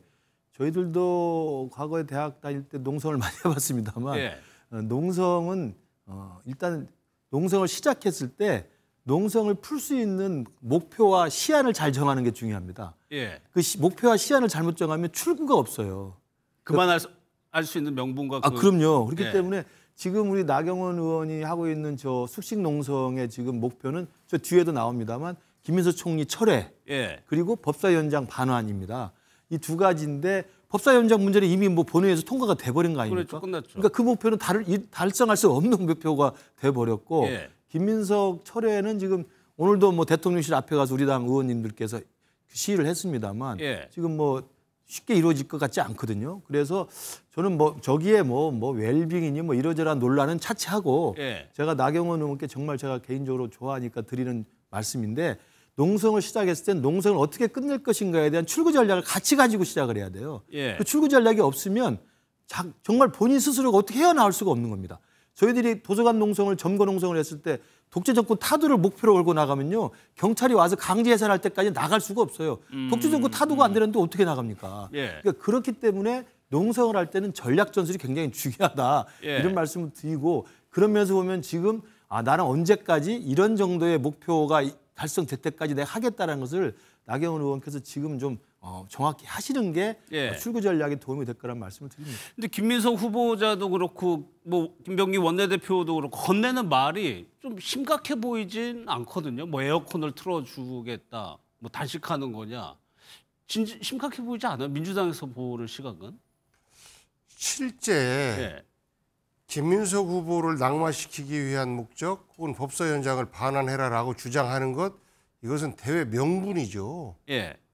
저희들도 과거에 대학 다닐 때 농성을 많이 해봤습니다만 농성은 일단 농성을 시작했을 때 농성을 풀 수 있는 목표와 시한을 잘 정하는 게 중요합니다. 그 목표와 시한을 잘못 정하면 출구가 없어요. 그만할 수 있는 명분과 그럼요. 그렇기 때문에 지금 우리 나경원 의원이 하고 있는 저 숙식 농성의 지금 목표는 저 뒤에도 나옵니다만 김민석 총리 철회 그리고 법사위원장 반환입니다. 이 두 가지인데 법사위원장 문제는 이미 뭐 본회의에서 통과가 돼버린 거 아닙니까? 그렇죠, 끝났죠. 그러니까 그 목표는 달성할 수 없는 목표가 돼버렸고 김민석 철회는 지금 오늘도 뭐 대통령실 앞에 가서 우리 당 의원님들께서 시위를 했습니다만 지금 뭐 쉽게 이루어질 것 같지 않거든요. 그래서 저는 뭐 저기에 뭐 웰빙이니 뭐 이러저러한 논란은 차치하고 제가 나경원 의원께 정말 제가 개인적으로 좋아하니까 드리는 말씀인데 농성을 시작했을 땐 농성을 어떻게 끝낼 것인가에 대한 출구 전략을 같이 가지고 시작을 해야 돼요. 그 출구 전략이 없으면 정말 본인 스스로가 어떻게 헤어나올 수가 없는 겁니다. 저희들이 도서관 농성을 점거 농성을 했을 때 독재 정권 타도를 목표로 걸고 나가면요. 경찰이 와서 강제 해산할 때까지 나갈 수가 없어요. 독재 정권 타도가 안 되는데 어떻게 나갑니까? 그러니까 그렇기 때문에 농성을 할 때는 전략 전술이 굉장히 중요하다. 이런 말씀을 드리고 그런 면에서 보면 지금 나는 언제까지 이런 정도의 목표가 달성될 때까지 내가 하겠다는 것을 나경원 의원께서 지금 좀 정확히 하시는 게 출구 전략에 도움이 될 거란 말씀을 드립니다. 근데 김민석 후보자도 그렇고 뭐 김병기 원내대표도 그렇고 건네는 말이 좀 심각해 보이진 않거든요. 뭐 에어컨을 틀어주겠다, 뭐 단식하는 거냐. 심각해 보이지 않아요? 민주당에서 보는 시각은? 실제 김민석 후보를 낙마시키기 위한 목적 혹은 법사위원장을 반환해라라고 주장하는 것 이것은 대외 명분이죠.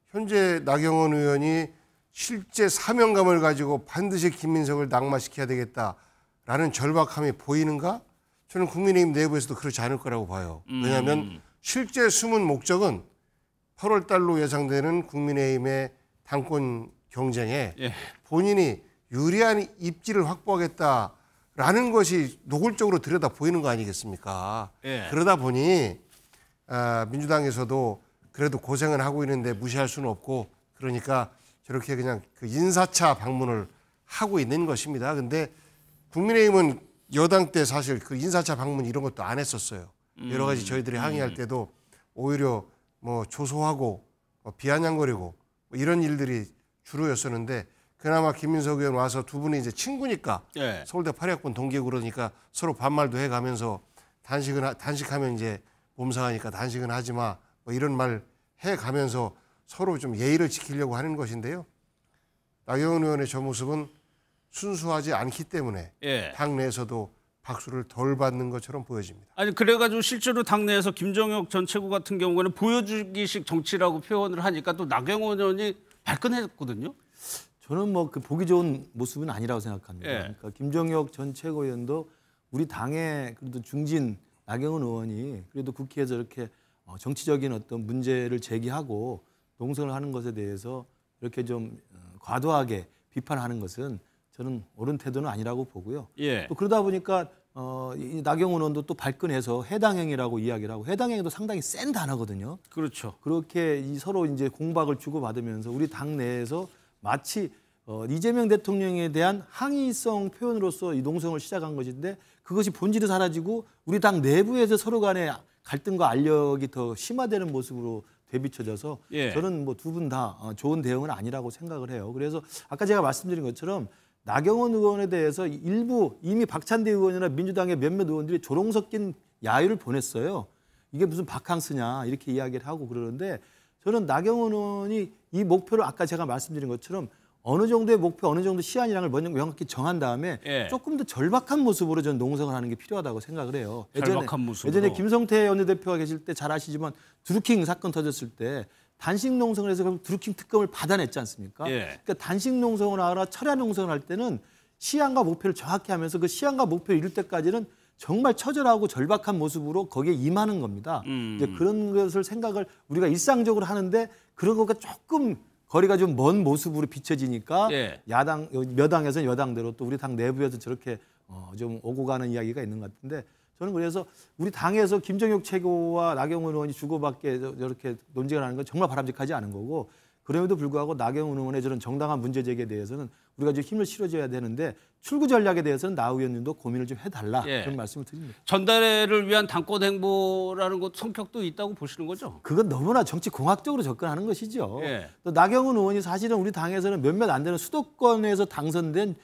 현재 나경원 의원이 실제 사명감을 가지고 반드시 김민석을 낙마시켜야 되겠다라는 절박함이 보이는가? 저는 국민의힘 내부에서도 그렇지 않을 거라고 봐요. 왜냐하면 실제 숨은 목적은 8월 달로 예상되는 국민의힘의 당권 경쟁에 본인이 유리한 입지를 확보하겠다라는 것이 노골적으로 들여다 보이는 거 아니겠습니까? 그러다 보니 민주당에서도 그래도 고생은 하고 있는데 무시할 수는 없고 그러니까 저렇게 그냥 그 인사차 방문을 하고 있는 것입니다. 근데 국민의힘은 여당 때 사실 그 인사차 방문 이런 것도 안 했었어요. 여러 가지 저희들이 항의할 때도 오히려 뭐 조소하고 비아냥거리고 뭐 이런 일들이 주로였었는데 그나마 김민석 의원 와서 두 분이 이제 친구니까 서울대 파리학번 동기고 그러니까 서로 반말도 해가면서 단식하면 이제 몸상하니까 단식은 하지 마. 뭐 이런 말 해가면서 서로 좀 예의를 지키려고 하는 것인데요. 나경원 의원의 저 모습은 순수하지 않기 때문에 당내에서도 박수를 덜 받는 것처럼 보여집니다. 아니 그래가지고 실제로 당내에서 김정혁 전 최고 같은 경우에는 보여주기식 정치라고 표현을 하니까 또 나경원 의원이 발끈했거든요. 저는 뭐 그 보기 좋은 모습은 아니라고 생각합니다. 그러니까 김정혁 전 최고위원도 우리 당의 그래도 중진 나경원 의원이 그래도 국회에서 이렇게 정치적인 어떤 문제를 제기하고 농성을 하는 것에 대해서 이렇게 좀 과도하게 비판하는 것은 저는 옳은 태도는 아니라고 보고요. 예. 또 그러다 보니까 이 나경원 의원도 또 발끈해서 해당행위라고 이야기를 하고 해당행위도 상당히 센 단어거든요. 그렇죠. 그렇게 서로 이제 공박을 주고받으면서 우리 당 내에서 마치 이재명 대통령에 대한 항의성 표현으로서 이 농성을 시작한 것인데 그것이 본질이 사라지고 우리 당 내부에서 서로 간의 갈등과 알력이 더 심화되는 모습으로 되비춰져서 예. 저는 뭐 두 분 다 좋은 대응은 아니라고 생각을 해요. 그래서 아까 제가 말씀드린 것처럼 나경원 의원에 대해서 일부 이미 박찬대 의원이나 민주당의 몇몇 의원들이 조롱 섞인 야유를 보냈어요. 이게 무슨 바캉스냐 이렇게 이야기를 하고 그러는데 저는 나경원 의원이 이 목표를 아까 제가 말씀드린 것처럼 어느 정도의 목표, 어느 정도 시한이랑을 먼저 명확히 정한 다음에 예. 조금 더 절박한 모습으로 저는 농성을 하는 게 필요하다고 생각을 해요. 절박한 모습으로. 예전에 김성태 원내대표가 계실 때 잘 아시지만 드루킹 사건 터졌을 때 단식 농성을 해서 그럼 드루킹 특검을 받아냈지 않습니까? 예. 그러니까 단식 농성을 하거나 철야 농성을 할 때는 시한과 목표를 정확히 하면서 그 시한과 목표를 이룰 때까지는 정말 처절하고 절박한 모습으로 거기에 임하는 겁니다. 이제 그런 것을 생각을 우리가 일상적으로 하는데 그런 것과 조금 거리가 좀 먼 모습으로 비춰지니까 예. 야당 여당에서는 여당대로 또 우리 당 내부에서 저렇게 좀 오고 가는 이야기가 있는 것 같은데 저는 그래서 우리 당에서 김정육 최고와 나경원 의원이 주고받게 저렇게 논쟁을 하는 건 정말 바람직하지 않은 거고 그럼에도 불구하고 나경원 의원의 저런 정당한 문제 제기에 대해서는 우리가 좀 힘을 실어줘야 되는데 출구 전략에 대해서는 나 의원님도 고민을 좀 해달라 예. 그런 말씀을 드립니다. 전달을 위한 당권 행보라는 것 성격도 있다고 보시는 거죠? 그건 너무나 정치 공학적으로 접근하는 것이죠. 예. 또 나경원 의원이 사실은 우리 당에서는 몇몇 안 되는 수도권에서 당선된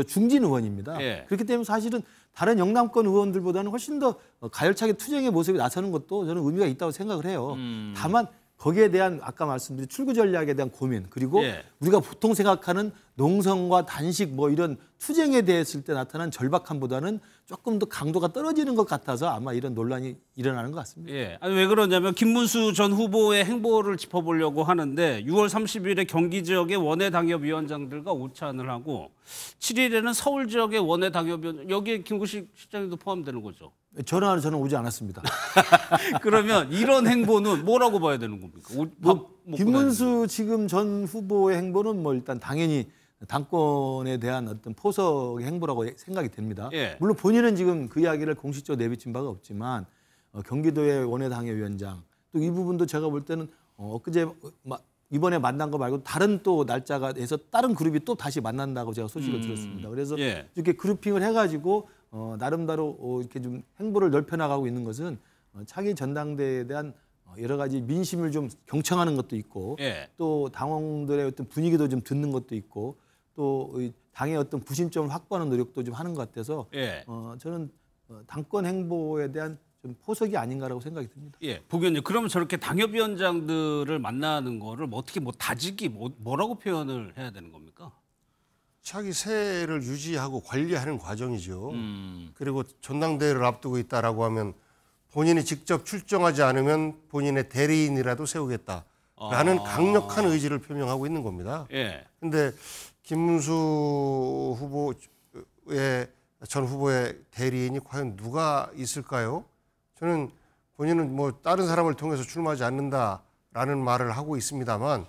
중진 의원입니다. 예. 그렇기 때문에 사실은 다른 영남권 의원들보다는 훨씬 더 가열차게 투쟁의 모습이 나서는 것도 저는 의미가 있다고 생각을 해요. 다만 거기에 대한 아까 말씀드린 출구 전략에 대한 고민 그리고 예. 우리가 보통 생각하는 농성과 단식 뭐 이런 투쟁에 대했을 때 나타난 절박함보다는 조금 더 강도가 떨어지는 것 같아서 아마 이런 논란이 일어나는 것 같습니다. 예. 아니, 왜 그러냐면 김문수 전 후보의 행보를 짚어보려고 하는데 6월 30일에 경기 지역의 원외 당협위원장들과 오찬을 하고 7일에는 서울 지역의 원외 당협위원장 여기에 김구식 실장님도 포함되는 거죠. 저는 오지 않았습니다. 그러면 이런 행보는 뭐라고 봐야 되는 겁니까? 김문수 지금 전 후보의 행보는 뭐 일단 당연히 당권에 대한 어떤 포석의 행보라고 생각이 됩니다. 예. 물론 본인은 지금 그 이야기를 공식적으로 내비친 바가 없지만 경기도의 원외 당협위원장 또 이 부분도 제가 볼 때는 엊그제 이번에 만난 거 말고 다른 또 날짜가 돼서 다른 그룹이 또 다시 만난다고 제가 소식을 들었습니다. 그래서 예. 이렇게 그룹핑을 해가지고 나름대로 이렇게 좀 행보를 넓혀나가고 있는 것은 차기 전당대회에 대한 여러 가지 민심을 좀 경청하는 것도 있고 예. 또 당원들의 어떤 분위기도 좀 듣는 것도 있고 또 당의 어떤 구심점을 확보하는 노력도 좀 하는 것 같아서 예. 저는 당권 행보에 대한 좀 포석이 아닌가라고 생각이 듭니다. 예, 보기에는 그러면 저렇게 당협위원장들을 만나는 거를 어떻게 다지기 뭐라고 표현을 해야 되는 겁니까? 차기 세를 유지하고 관리하는 과정이죠. 그리고 전당대회를 앞두고 있다라고 하면 본인이 직접 출정하지 않으면 본인의 대리인이라도 세우겠다라는 강력한 의지를 표명하고 있는 겁니다. 그런데 예. 김문수 후보의 전 후보의 대리인이 과연 누가 있을까요? 저는 본인은 뭐 다른 사람을 통해서 출마하지 않는다라는 말을 하고 있습니다만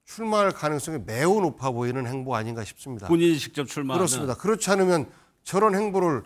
출마할 가능성이 매우 높아 보이는 행보 아닌가 싶습니다. 본인이 직접 출마하는. 그렇습니다. 그렇지 않으면 저런 행보를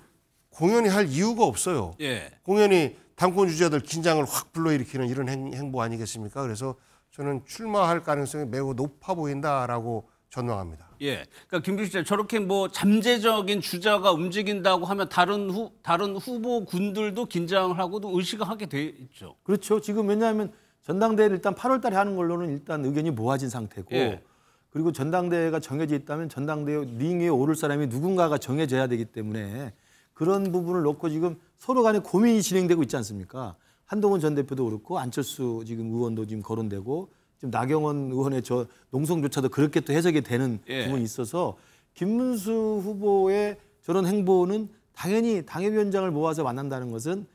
공연히 할 이유가 없어요. 예. 공연히 당권 유지자들 긴장을 확 불러일으키는 이런 행보 아니겠습니까? 그래서 저는 출마할 가능성이 매우 높아 보인다라고 전망합니다. 예, 그러니까 김규식 씨 저렇게 뭐 잠재적인 주자가 움직인다고 하면 다른 후보군들도 긴장을 하고도 의식을 하게 돼 있죠. 그렇죠. 지금 왜냐하면 전당대회를 일단 8월달에 하는 걸로는 일단 의견이 모아진 상태고 예. 그리고 전당대회가 정해져 있다면 전당대회 링 위에 오를 사람이 누군가가 정해져야 되기 때문에 그런 부분을 놓고 지금 서로 간에 고민이 진행되고 있지 않습니까? 한동훈 전 대표도 그렇고 안철수 지금 의원도 지금 거론되고 지금 나경원 의원의 저 농성조차도 그렇게 또 해석이 되는 예. 부분이 있어서 김문수 후보의 저런 행보는 당연히 당협위원장을 모아서 만난다는 것은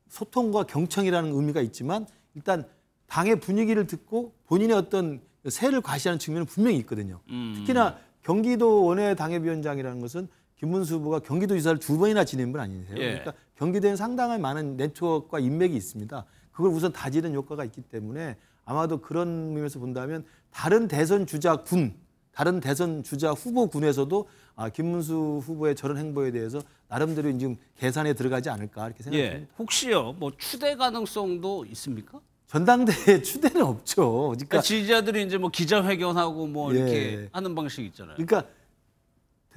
소통과 경청이라는 의미가 있지만 일단 당의 분위기를 듣고 본인의 어떤 세를 과시하는 측면은 분명히 있거든요. 특히나 경기도 원외 당협위원장이라는 것은 김문수 후보가 경기도지사를 2번이나 지낸 분 아니세요? 예. 그러니까 경기도에는 상당히 많은 네트워크와 인맥이 있습니다. 그걸 우선 다지는 효과가 있기 때문에 아마도 그런 의미에서 본다면 다른 대선 주자 군 다른 대선 주자 후보군에서도 김문수 후보의 저런 행보에 대해서 나름대로 지금 계산에 들어가지 않을까 이렇게 생각합니다. 예. 혹시요, 뭐 추대 가능성도 있습니까? 전당대회 추대는 없죠. 그러니까 지지자들이 이제 뭐 기자회견하고 뭐 이렇게 하는 방식이 있잖아요. 그러니까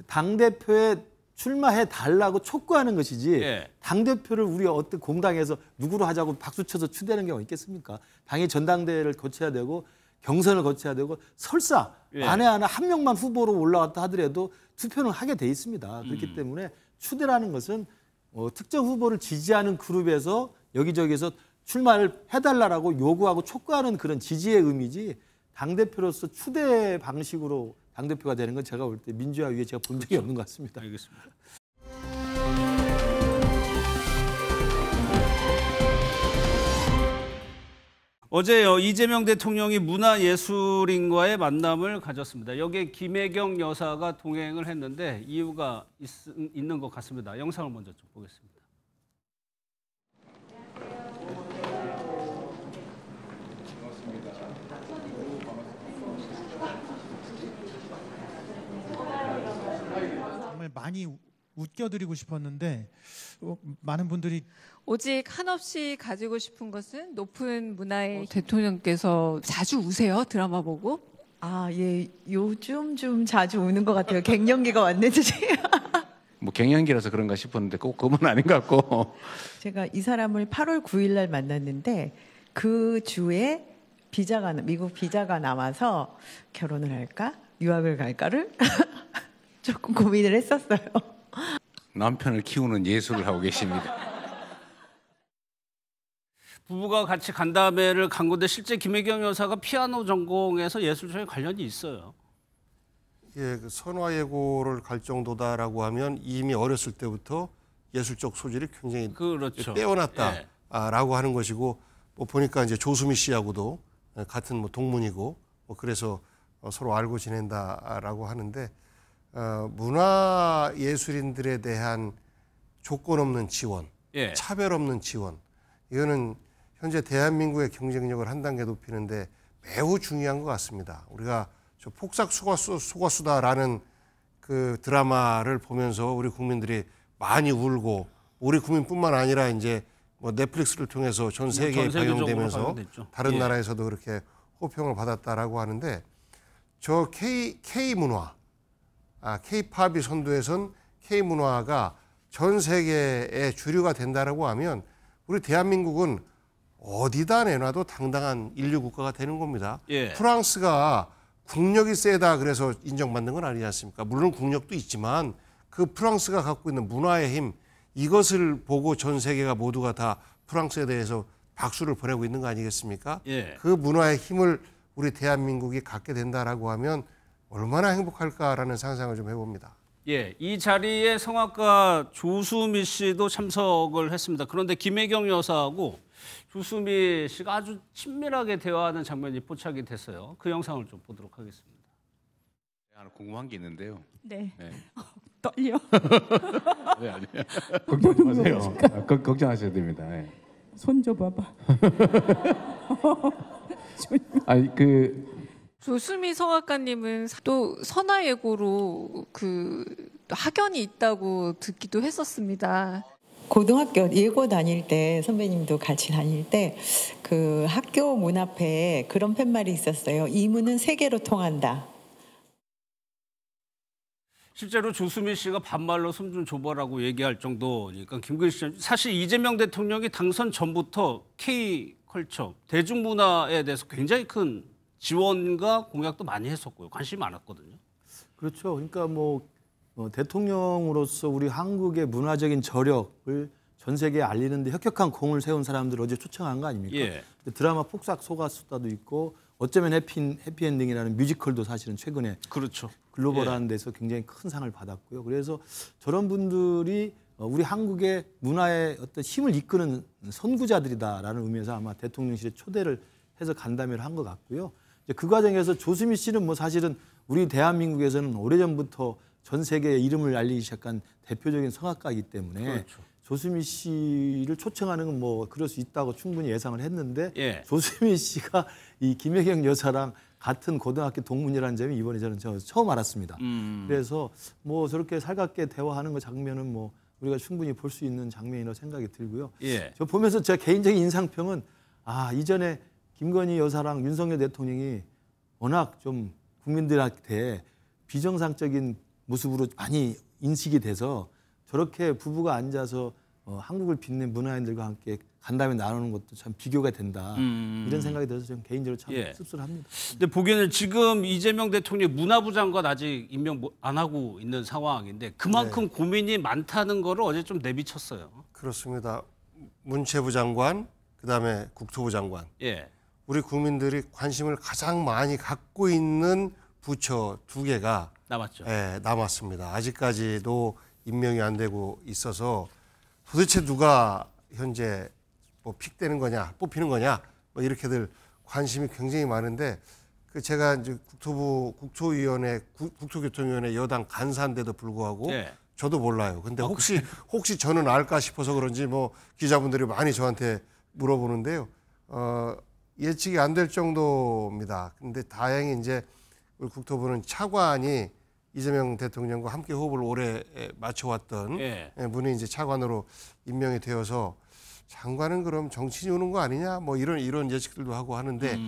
당 대표에 출마해 달라고 촉구하는 것이지 당 대표를 우리 어떤 공당에서 누구로 하자고 박수 쳐서 추대하는 경우가 있겠습니까? 당이 전당대회를 거쳐야 되고 경선을 거쳐야 되고 설사 만에 하나 한 명만 후보로 올라왔다 하더라도 투표는 하게 돼 있습니다. 그렇기 때문에 추대라는 것은 특정 후보를 지지하는 그룹에서 여기저기서 출마를 해달라고 요구하고 촉구하는 그런 지지의 의미지 당대표로서 추대 방식으로 당대표가 되는 건 제가 볼 때 민주화 위에 제가 본 적이 없는 것 같습니다. 알겠습니다. 어제요, 이재명 대통령이 문화예술인과의 만남을 가졌습니다. 여기에 김혜경 여사가 동행을 했는데 이유가 있는 것 같습니다. 영상을 먼저 좀 보겠습니다. 정말 많이 웃겨드리고 싶었는데 많은 분들이 오직 한없이 가지고 싶은 것은 높은 문화의 대통령께서 자주 우세요? 드라마 보고? 예, 요즘 좀 자주 우는 것 같아요. 갱년기가 왔는지. 뭐 갱년기라서 그런가 싶었는데 꼭 그건 아닌 것 같고. 제가 이 사람을 8월 9일 날 만났는데 그 주에 미국 비자가 나와서 결혼을 할까? 유학을 갈까를 조금 고민을 했었어요. 남편을 키우는 예술을 하고 계십니다. 부부가 같이 간담회를 간 건데 실제 김혜경 여사가 피아노 전공해서 예술 쪽에 관련이 있어요. 예, 그 선화예고를 갈 정도다라고 하면 이미 어렸을 때부터 예술적 소질이 굉장히 뛰어났다라고 하는 것이고, 뭐 보니까 이제 조수미 씨하고도 같은 뭐 동문이고, 뭐 그래서 서로 알고 지낸다라고 하는데, 문화 예술인들에 대한 조건 없는 지원, 차별 없는 지원, 이거는 현재 대한민국의 경쟁력을 한 단계 높이는데 매우 중요한 것 같습니다. 우리가 저 폭삭 속았수다라는 그 드라마를 보면서 우리 국민들이 많이 울고, 우리 국민뿐만 아니라 이제 뭐 넷플릭스를 통해서 전 세계에 방영되면서 다른 나라에서도 그렇게 호평을 받았다라고 하는데, 저 K 문화, K-팝이 선도해선 K 문화가 전 세계의 주류가 된다라고 하면 우리 대한민국은 어디다 내놔도 당당한 인류 국가가 되는 겁니다. 프랑스가 국력이 세다 그래서 인정받는 건 아니지 않습니까? 물론 국력도 있지만 그 프랑스가 갖고 있는 문화의 힘, 이것을 보고 전 세계가 모두가 다 프랑스에 대해서 박수를 보내고 있는 거 아니겠습니까? 그 문화의 힘을 우리 대한민국이 갖게 된다라고 하면 얼마나 행복할까라는 상상을 좀 해봅니다. 예, 이 자리에 성악가 조수미 씨도 참석을 했습니다. 그런데 김혜경 여사하고 조수미 씨가 아주 친밀하게 대화하는 장면이 포착이 됐어요. 그 영상을 좀 보도록 하겠습니다. 하나 궁금한 게 있는데요. 네. 떨려. 네, 아니에요. 걱정하지 마세요. 걱정하셔야 됩니다. 손 줘봐봐. 아니 조수미 성악가님은 또 선화예고로 그 학연이 있다고 듣기도 했었습니다. 고등학교 예고 다닐 때 선배님도 같이 다닐 때 그 학교 문 앞에 그런 팻말이 있었어요. 이문은 세계로 통한다. 실제로 조수미 씨가 반말로 숨 좀 줘봐라고 얘기할 정도니까 김근식 씨, 사실 이재명 대통령이 당선 전부터 K컬처, 대중문화에 대해서 굉장히 큰 지원과 공약도 많이 했었고요. 관심이 많았거든요. 그렇죠. 그러니까 대통령으로서 우리 한국의 문화적인 저력을 전 세계에 알리는 데 혁혁한 공을 세운 사람들을 어제 초청한 거 아닙니까? 드라마 폭삭 속았수다도 있고 어쩌면 해피엔딩이라는 뮤지컬도 사실은 최근에 글로벌한 데서 굉장히 큰 상을 받았고요. 그래서 저런 분들이 우리 한국의 문화의 어떤 힘을 이끄는 선구자들이다라는 의미에서 아마 대통령실에 초대를 해서 간담회를 한 것 같고요. 그 과정에서 조수미 씨는 사실은 우리 대한민국에서는 오래전부터 전 세계에 이름을 알리기 시작한 대표적인 성악가이기 때문에 조수미 씨를 초청하는 건 그럴 수 있다고 충분히 예상을 했는데 조수미 씨가 이 김혜경 여사랑 같은 고등학교 동문이라는 점이 이번에 저는 처음 알았습니다. 그래서 뭐 저렇게 살갑게 대화하는 거 장면은 뭐 우리가 충분히 볼 수 있는 장면이라고 생각이 들고요. 예. 저 보면서 제 개인적인 인상평은 이전에 김건희 여사랑 윤석열 대통령이 워낙 좀 국민들한테 비정상적인 모습으로 많이 인식이 돼서 저렇게 부부가 앉아서 한국을 빛낸 문화인들과 함께 간담회 나누는 것도 참 비교가 된다. 이런 생각이 들어서 좀 개인적으로 참 씁쓸합니다. 근데 보기에는 지금 이재명 대통령이 문화부 장관 아직 임명 안 하고 있는 상황인데 그만큼 고민이 많다는 거를 어제 좀 내비쳤어요. 그렇습니다. 문체부 장관, 그다음에 국토부 장관. 우리 국민들이 관심을 가장 많이 갖고 있는 부처 2개가 남았죠. 남았습니다. 아직까지도 임명이 안 되고 있어서 도대체 누가 현재 뭐 픽되는 거냐, 뽑히는 거냐, 뭐 이렇게들 관심이 굉장히 많은데 제가 이제 국토교통위원회 여당 간사인데도 불구하고 저도 몰라요. 근데 혹시 저는 알까 싶어서 그런지 뭐 기자분들이 많이 저한테 물어보는데요. 예측이 안 될 정도입니다. 근데 다행히 이제 우리 국토부는 차관이 이재명 대통령과 함께 호흡을 오래 맞춰왔던 분이 이제 차관으로 임명이 되어서 장관은 그럼 정치인이 오는 거 아니냐 뭐 이런 예측들도 하고 하는데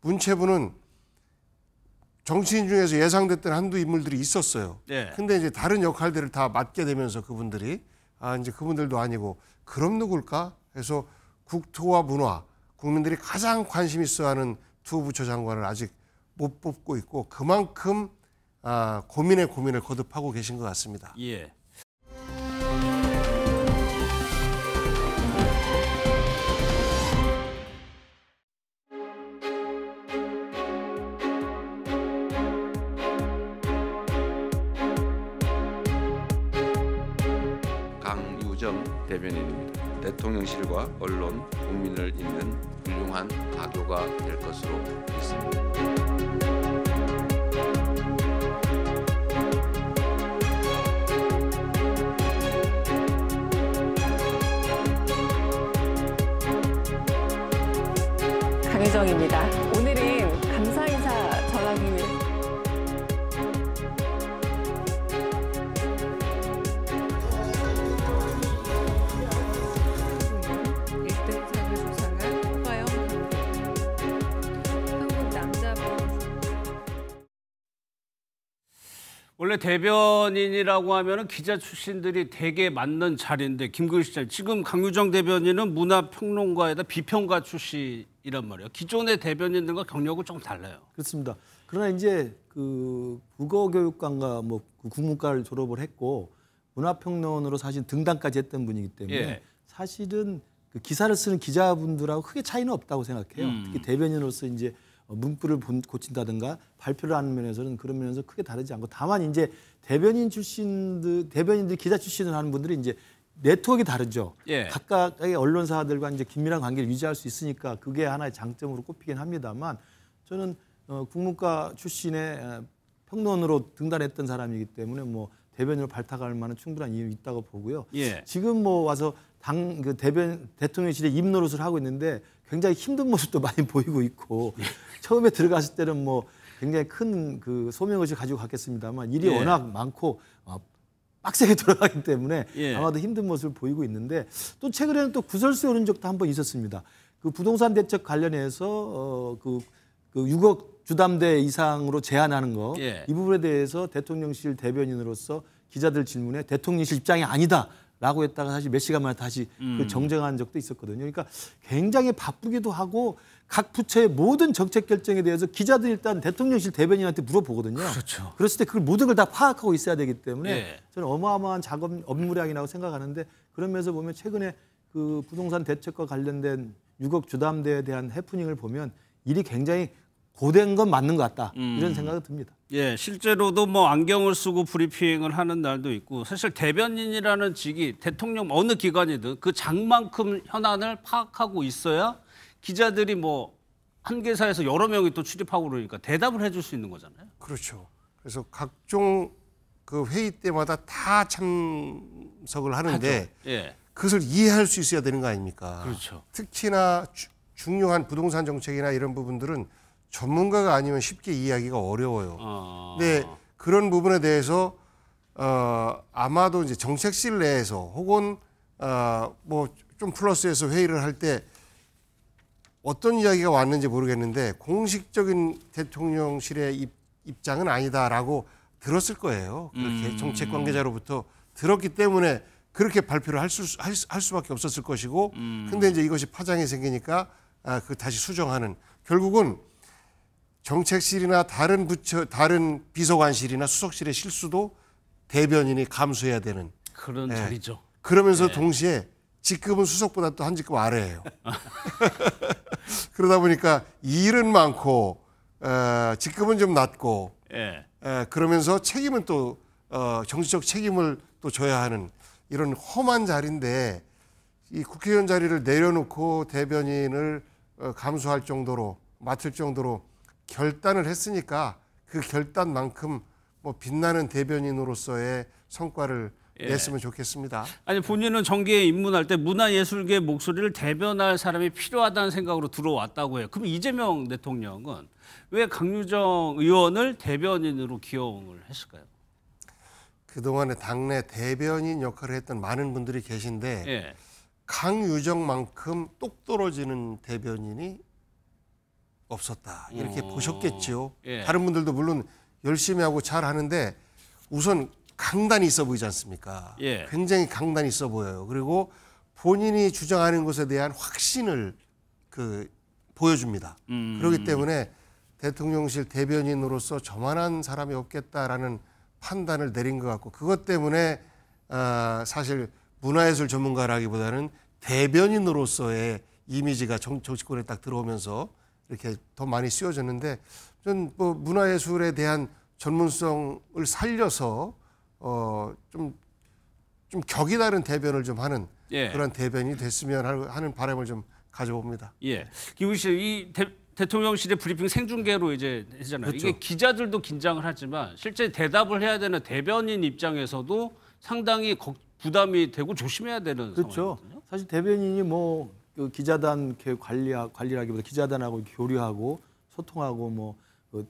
문체부는 정치인 중에서 예상됐던 한두 인물들이 있었어요. 근데 이제 다른 역할들을 다 맡게 되면서 그분들이 이제 그분들도 아니고 그럼 누굴까 해서 국토와 문화 국민들이 가장 관심 있어하는 2 부처 장관을 아직 못 뽑고 있고 그만큼 고민에 고민을 거듭하고 계신 것 같습니다. 강유정 대변인입니다. 대통령실과 언론, 국민을 잇는 훌륭한 가교가 될 것으로 믿습니다. 강유정입니다. 오늘은 감사 인사 전하기 위해 원래 대변인이라고 하면은 기자 출신들이 되게 맞는 자리인데 김근희 시장 지금 강유정 대변인은 문화평론가에다 비평가 출신이란 말이에요. 기존의 대변인들과 경력은 좀 달라요. 그렇습니다. 그러나 이제 그 국어교육관과 뭐 국문과를 졸업을 했고 문화평론으로 사실 등단까지 했던 분이기 때문에 사실은 그 기사를 쓰는 기자분들하고 크게 차이는 없다고 생각해요. 특히 대변인으로서 이제 문구를 고친다든가 발표를 하는 면에서는 그런 면에서 크게 다르지 않고 다만 이제 대변인들 기자 출신을 하는 분들이 이제 네트워크가 다르죠. 각각의 언론사들과 이제 긴밀한 관계를 유지할 수 있으니까 그게 하나의 장점으로 꼽히긴 합니다만 저는 국문과 출신의 평론으로 등단했던 사람이기 때문에 뭐 대변인으로 발탁할 만한 충분한 이유 있다고 보고요. 지금 뭐 와서 대통령실에 입노릇을 하고 있는데 굉장히 힘든 모습도 많이 보이고 있고 처음에 들어갔을 때는 뭐 굉장히 큰 그 소명의식을 가지고 갔겠습니다만 일이 워낙 많고 빡세게 돌아가기 때문에 아마도 힘든 모습을 보이고 있는데 또 최근에는 또 구설수에 오른 적도 한 번 있었습니다. 그 부동산 대책 관련해서 그 6억 주담대 이상으로 제한하는 거 이 부분에 대해서 대통령실 대변인으로서 기자들 질문에 대통령실 입장이 아니다. 라고 했다가 사실 몇 시간 만에 다시 그 정정한 적도 있었거든요. 그러니까 굉장히 바쁘기도 하고 각 부처의 모든 정책 결정에 대해서 기자들이 일단 대통령실 대변인한테 물어보거든요. 그렇죠. 그랬을 때 그걸 모든 걸 다 파악하고 있어야 되기 때문에 저는 어마어마한 작업 업무량이라고 생각하는데 그런 면에서 보면 최근에 그 부동산 대책과 관련된 6억 주담대에 대한 해프닝을 보면 일이 굉장히 고된 건 맞는 것 같다. 이런 생각이 듭니다. 실제로도 뭐 안경을 쓰고 브리핑을 하는 날도 있고 사실 대변인이라는 직이 대통령 어느 기관이든 그 장만큼 현안을 파악하고 있어야 기자들이 뭐 한 개사에서 여러 명이 또 출입하고 그러니까 대답을 해줄 수 있는 거잖아요. 그렇죠. 그래서 각종 그 회의 때마다 다 참석을 하는데 그것을 이해할 수 있어야 되는 거 아닙니까? 그렇죠. 특히나 중요한 부동산 정책이나 이런 부분들은 전문가가 아니면 쉽게 이해하기가 어려워요. 근데 그런 부분에 대해서 아마도 이제 정책실 내에서 혹은 뭐 좀 플러스해서 회의를 할 때 어떤 이야기가 왔는지 모르겠는데 공식적인 대통령실의 입장은 아니다라고 들었을 거예요. 그렇게 정책 관계자로부터 들었기 때문에 그렇게 발표를 할 수밖에 없었을 것이고, 근데 이제 이것이 파장이 생기니까 그 다시 수정하는, 결국은 정책실이나 다른 부처, 다른 비서관실이나 수석실의 실수도 대변인이 감수해야 되는 그런 자리죠. 그러면서 동시에 직급은 수석보다 또 한 직급 아래예요. 그러다 보니까 일은 많고 직급은 좀 낮고 그러면서 책임은 또 정치적 책임을 또 져야 하는 이런 험한 자리인데, 이 국회의원 자리를 내려놓고 대변인을 감수할 정도로, 맡을 정도로 결단을 했으니까 그 결단만큼 뭐 빛나는 대변인으로서의 성과를 냈으면 좋겠습니다. 아니, 본인은 정계에 입문할 때 문화예술계 목소리를 대변할 사람이 필요하다는 생각으로 들어왔다고 해요. 그럼 이재명 대통령은 왜 강유정 의원을 대변인으로 기용을 했을까요? 그동안에 당내 대변인 역할을 했던 많은 분들이 계신데 강유정만큼 똑 떨어지는 대변인이 없었다, 이렇게 보셨겠죠. 다른 분들도 물론 열심히 하고 잘 하는데 우선 강단이 있어 보이지 않습니까? 굉장히 강단이 있어 보여요. 그리고 본인이 주장하는 것에 대한 확신을 보여줍니다. 그렇기 때문에 대통령실 대변인으로서 저만한 사람이 없겠다라는 판단을 내린 것 같고, 그것 때문에 사실 문화예술 전문가라기보다는 대변인으로서의 이미지가 정치권에 딱 들어오면서 이렇게 더 많이 씌워졌는데, 전 뭐 문화예술에 대한 전문성을 살려서 좀 격이 다른 대변을 좀 하는 그런 대변이 됐으면 하는 바람을 좀 가져봅니다. 김우식 씨, 이 대통령실의 브리핑 생중계로 이제 했잖아요. 그렇죠. 이게 기자들도 긴장을 하지만 실제 대답을 해야 되는 대변인 입장에서도 상당히 부담이 되고 조심해야 되는 그렇죠. 상황이거든요. 사실 대변인이 뭐 그 기자단 관리라기보다 기자단하고 교류하고 소통하고 그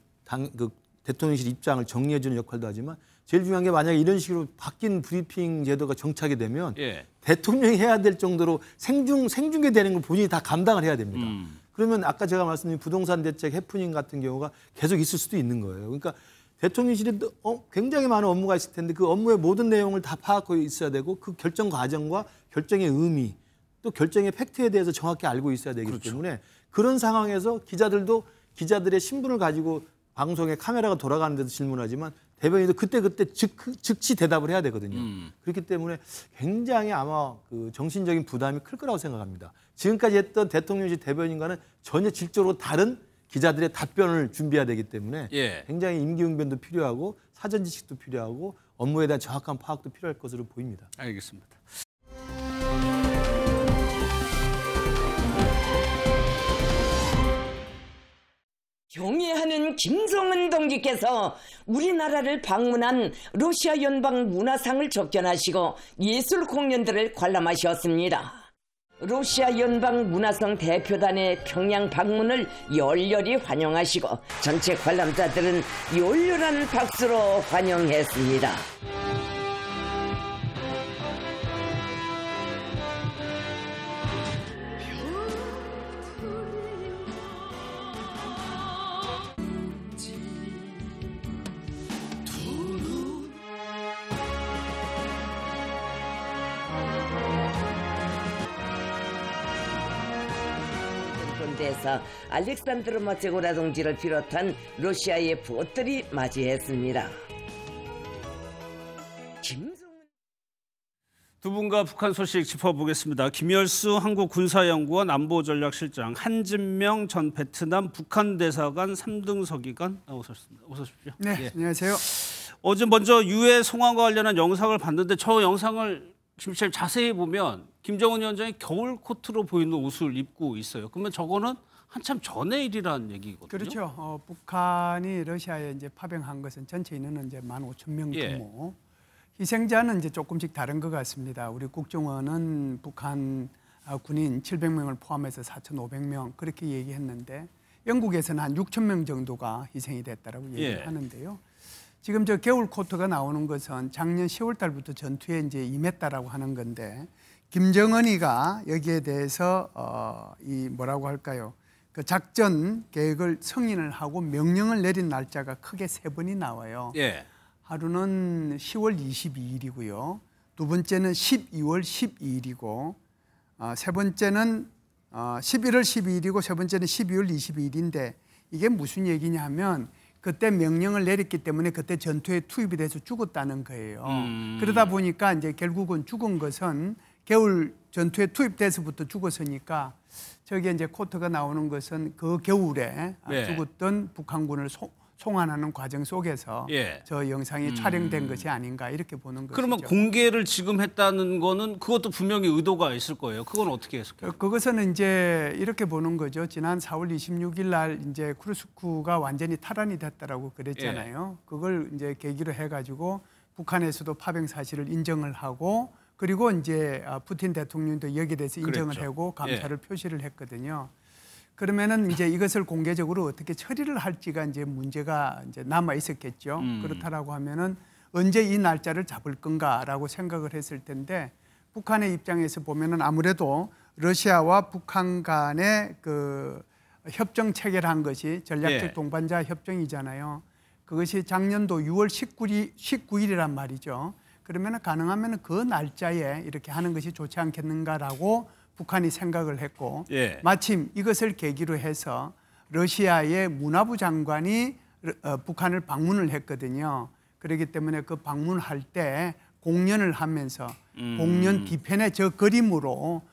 대통령실 입장을 정리해주는 역할도 하지만, 제일 중요한 게 만약에 이런 식으로 바뀐 브리핑 제도가 정착이 되면 대통령이 해야 될 정도로 생중계되는 걸 본인이 다 감당을 해야 됩니다. 그러면 아까 제가 말씀드린 부동산 대책 해프닝 같은 경우가 계속 있을 수도 있는 거예요. 그러니까 대통령실에 굉장히 많은 업무가 있을 텐데 그 업무의 모든 내용을 다 파악하고 있어야 되고, 그 결정 과정과 결정의 의미, 또 결정의 팩트에 대해서 정확히 알고 있어야 되기 때문에, 그런 상황에서 기자들도 기자들의 신분을 가지고 방송에 카메라가 돌아가는 데도 질문하지만 대변인도 그때 즉시 대답을 해야 되거든요. 그렇기 때문에 굉장히 아마 그 정신적인 부담이 클 거라고 생각합니다. 지금까지 했던 대통령실 대변인과는 전혀 질적으로 다른 기자들의 답변을 준비해야 되기 때문에 굉장히 임기응변도 필요하고 사전 지식도 필요하고 업무에 대한 정확한 파악도 필요할 것으로 보입니다. 알겠습니다. 경애하는 김성은 동지께서 우리나라를 방문한 러시아 연방 문화상을 접견하시고 예술 공연들을 관람하셨습니다. 러시아 연방 문화상 대표단의 평양 방문을 열렬히 환영하시고 전체 관람자들은 열렬한 박수로 환영했습니다. 데서 알렉산드로 마체고라 동지를 비롯한 러시아의 부호들이 맞이했습니다. 두 분과 북한 소식 짚어보겠습니다. 김열수 한국군사연구원 안보전략실장, 한진명 전 베트남 북한 대사관 3등 서기관 나오셨습니다. 어서 오십시오. 네, 안녕하세요. 어제 먼저 유해 송환과 관련한 영상을 봤는데, 저 영상을 김 실장님 자세히 보면 김정은 위원장이 겨울 코트로 보이는 옷을 입고 있어요. 그러면 저거는 한참 전의 일이라는 얘기거든요. 그렇죠. 북한이 러시아에 이제 파병한 것은 전체 인원은 이제 15,000명 규모. 희생자는 이제 조금씩 다른 것 같습니다. 우리 국정원은 북한 군인 700명을 포함해서 4,500명 그렇게 얘기했는데, 영국에서는 한 6천 명 정도가 희생이 됐다라고 얘기를 예. 하는데요. 지금 저 겨울 코트가 나오는 것은 작년 10월 달부터 전투에 이제 임했다라고 하는 건데 김정은이가 여기에 대해서 이 뭐라고 할까요? 그 작전 계획을 승인을 하고 명령을 내린 날짜가 크게 3번이 나와요. 예. 하루는 10월 22일이고요. 두 번째는 12월 12일이고 세 번째는 11월 12일이고 세 번째는 12월 22일인데 이게 무슨 얘기냐 하면 그때 명령을 내렸기 때문에 그때 전투에 투입이 돼서 죽었다는 거예요. 그러다 보니까 이제 결국은 죽은 것은 겨울 전투에 투입돼서부터 죽었으니까 저기 이제 코트가 나오는 것은 그 겨울에 네. 죽었던 북한군을 송환하는 과정 속에서 예. 저 영상이 촬영된 것이 아닌가 이렇게 보는 것이죠. 그러면 공개를 지금 했다는 거는 그것도 분명히 의도가 있을 거예요. 그건 어떻게 해석해요? 그것은 이제 이렇게 보는 거죠. 지난 4월 26일 날 이제 쿠르스크가 완전히 탈환이 됐다라고 그랬잖아요. 그걸 이제 계기로 해가지고 북한에서도 파병 사실을 인정을 하고 그리고 이제 푸틴 대통령도 여기에 대해서 인정을 그랬죠. 하고 감사를 표시를 했거든요. 그러면은 이제 이것을 공개적으로 어떻게 처리를 할지가 이제 문제가 이제 남아 있었겠죠. 그렇다라고 하면은 언제 이 날짜를 잡을 건가라고 생각을 했을 텐데 북한의 입장에서 보면은 아무래도 러시아와 북한 간의 그 협정 체결한 것이 전략적 예. 동반자 협정이잖아요. 그것이 작년도 6월 19일이란 말이죠. 그러면 가능하면 그 날짜에 이렇게 하는 것이 좋지 않겠는가라고 북한이 생각을 했고 예. 마침 이것을 계기로 해서 러시아의 문화부 장관이 북한을 방문을 했거든요. 그렇기 때문에 그 방문할 때 공연을 하면서 공연 뒤편에 저 그림으로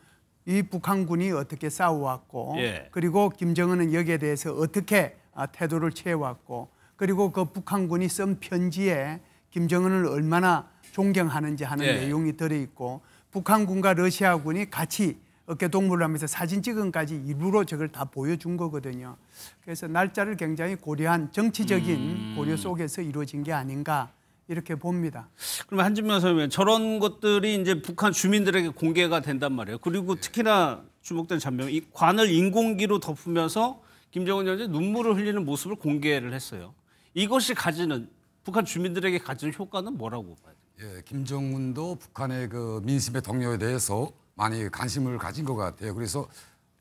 이 북한군이 어떻게 싸워왔고 예. 그리고 김정은은 여기에 대해서 어떻게 태도를 취해왔고 그리고 그 북한군이 쓴 편지에 김정은을 얼마나 존경하는지 하는 예. 내용이 들어있고 북한군과 러시아군이 같이 어깨동무를 하면서 사진 찍은까지 일부러 저걸 다 보여준 거거든요. 그래서 날짜를 굉장히 고려한 정치적인 고려 속에서 이루어진 게 아닌가 이렇게 봅니다. 그러면 한진명 선생님 저런 것들이 이제 북한 주민들에게 공개가 된단 말이에요. 그리고 특히나 주목된 장면, 이 관을 인공기로 덮으면서 김정은 위원장이 눈물을 흘리는 모습을 공개를 했어요. 이것이 가지는 북한 주민들에게 가지는 효과는 뭐라고 봐요? 예, 김정은도 북한의 그 민심의 동료에 대해서 많이 관심을 가진 것 같아요. 그래서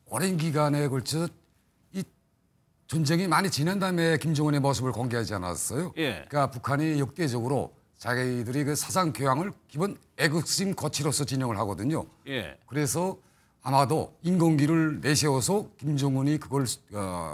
오랜 기간에 걸쳐 이 전쟁이 많이 지난 다음에 김정은의 모습을 공개하지 않았어요. 예. 그러니까 북한이 역대적으로 자기들이 그 사상 교양을 기본 애국심 거치로서 진영을 하거든요. 예. 그래서 아마도 인공기를 내세워서 김정은이 그걸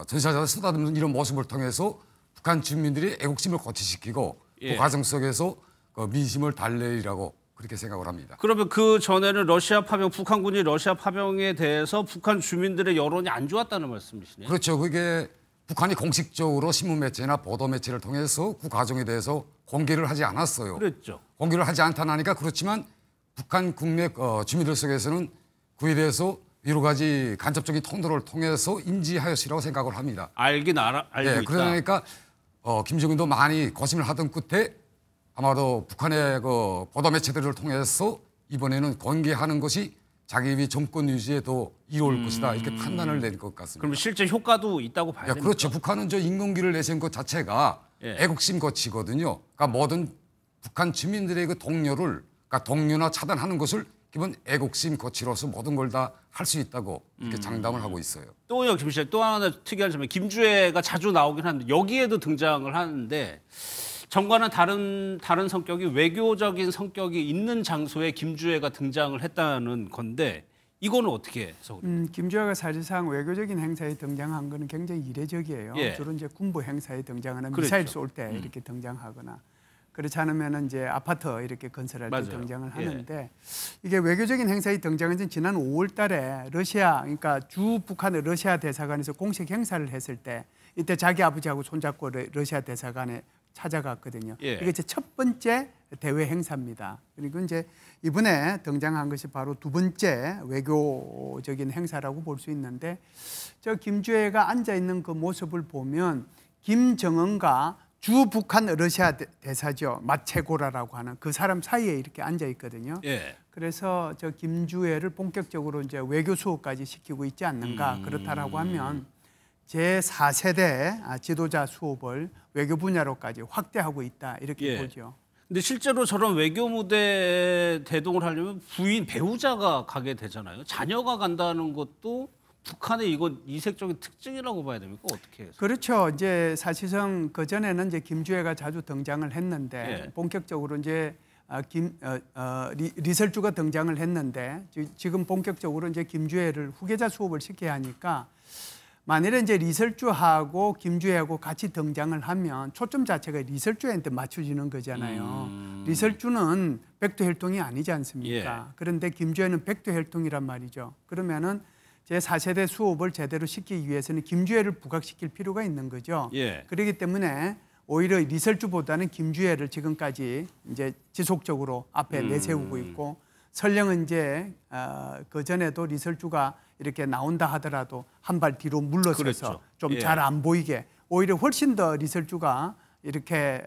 전사자를 쓰다듬는 이런 모습을 통해서 북한 주민들이 애국심을 거치시키고 예. 그 과정 속에서 그 민심을 달래리라고 그렇게 생각을 합니다. 그러면 그 전에는 러시아 파병, 북한군이 러시아 파병에 대해서 북한 주민들의 여론이 안 좋았다는 말씀이시네요. 그렇죠. 그게 북한이 공식적으로 신문 매체나 보도 매체를 통해서 그 과정에 대해서 공개를 하지 않았어요. 그랬죠. 공개를 하지 않다니까 그렇지만 북한 국내 주민들 속에서는 그에 대해서 여러 가지 간접적인 통로를 통해서 인지하였으리라고 생각을 합니다. 알고 있다. 그러니까 김정은도 많이 고심을 하던 끝에 아마도 북한의 그 보도 매체들을 통해서 이번에는 공개하는 것이 자기 정권 유지에 더 이로울 것이다 이렇게 판단을 내릴 것 같습니다. 그럼 실제 효과도 있다고 봐야 됩니까? 그렇죠. 북한은 저 인공기를 내세운 것 자체가 애국심 거치거든요. 그러니까 모든 북한 주민들의 그 동료를 그러니까 동료나 차단하는 것을 기본 애국심 거치로서 모든 걸 다 할 수 있다고 이렇게 장담을 하고 있어요. 또요, 김 씨, 또 하나 특이한 점은 김주애가 자주 나오긴 하는데 여기에도 등장을 하는데 전과는 다른 성격이 외교적인 성격이 있는 장소에 김주애가 등장을 했다는 건데 이거는 어떻게 해서? 김주애가 사실상 외교적인 행사에 등장한 거는 굉장히 이례적이에요. 예. 주로 이제 군부 행사에 등장하는 그렇죠. 미사일 쏠 때 이렇게 등장하거나 그렇지 않으면 이제 아파트 이렇게 건설할 때 맞아요. 등장을 예. 하는데 이게 외교적인 행사에 등장한 건 지난 5월달에 러시아 그러니까 주 북한의 러시아 대사관에서 공식 행사를 했을 때 이때 자기 아버지하고 손잡고 러시아 대사관에 찾아갔거든요. 예. 이게 제 첫 번째 대외 행사입니다. 그리고 이제 이번에 등장한 것이 바로 두 번째 외교적인 행사라고 볼 수 있는데 저 김주애가 앉아 있는 그 모습을 보면 김정은과 주 북한 러시아 대사죠. 마체고라라고 하는 그 사람 사이에 이렇게 앉아 있거든요. 예. 그래서 저 김주애를 본격적으로 이제 외교 수업까지 시키고 있지 않는가. 그렇다라고 하면 제4세대 지도자 수업을 외교 분야로까지 확대하고 있다 이렇게 보죠. 근데 실제로 저런 외교 무대 대동을 하려면 부인 배우자가 가게 되잖아요. 자녀가 간다는 것도 북한의 이건 이색적인 특징이라고 봐야 됩니까? 어떻게 해서? 그렇죠. 이제 사실상 그 전에는 이제 김주애가 자주 등장을 했는데 본격적으로 이제 리설주가 등장을 했는데 지금 본격적으로 이제 김주애를 후계자 수업을 시켜야 하니까 만일에 이제 리설주하고 김주애하고 같이 등장을 하면 초점 자체가 리설주한테 맞춰지는 거잖아요. 리설주는 백두혈통이 아니지 않습니까? 그런데 김주애는 백두혈통이란 말이죠. 그러면은 제4세대 수업을 제대로 시키기 위해서는 김주애를 부각시킬 필요가 있는 거죠. 그렇기 때문에 오히려 리설주보다는 김주애를 지금까지 이제 지속적으로 앞에 내세우고 있고 설령은 이제 그 전에도 리설주가 이렇게 나온다 하더라도 한 발 뒤로 물러서서 좀 잘 안 보이게 오히려 훨씬 더 리설주가 이렇게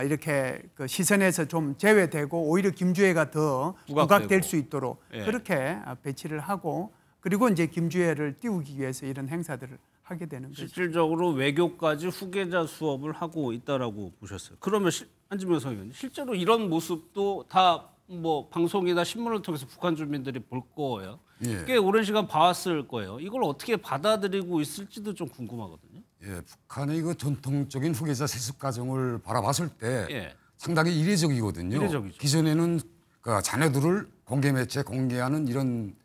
이렇게 그 시선에서 좀 제외되고 오히려 김주애가 더 부각될 수 있도록 그렇게 배치를 하고 그리고 이제 김주애를 띄우기 위해서 이런 행사들을 하게 되는 거죠. 실질적으로 외교까지 후계자 수업을 하고 있다라고 보셨어요. 그러면 한지명 의원님 실제로 이런 모습도 다 뭐 방송이나 신문을 통해서 북한 주민들이 볼 거예요. 꽤 오랜 시간 봐왔을 거예요. 이걸 어떻게 받아들이고 있을지도 좀 궁금하거든요. 북한의 그 전통적인 후계자 세습 과정을 바라봤을 때 상당히 이례적이거든요. 이례적이죠. 기존에는 그 자녀들을 공개 매체에 공개하는 이런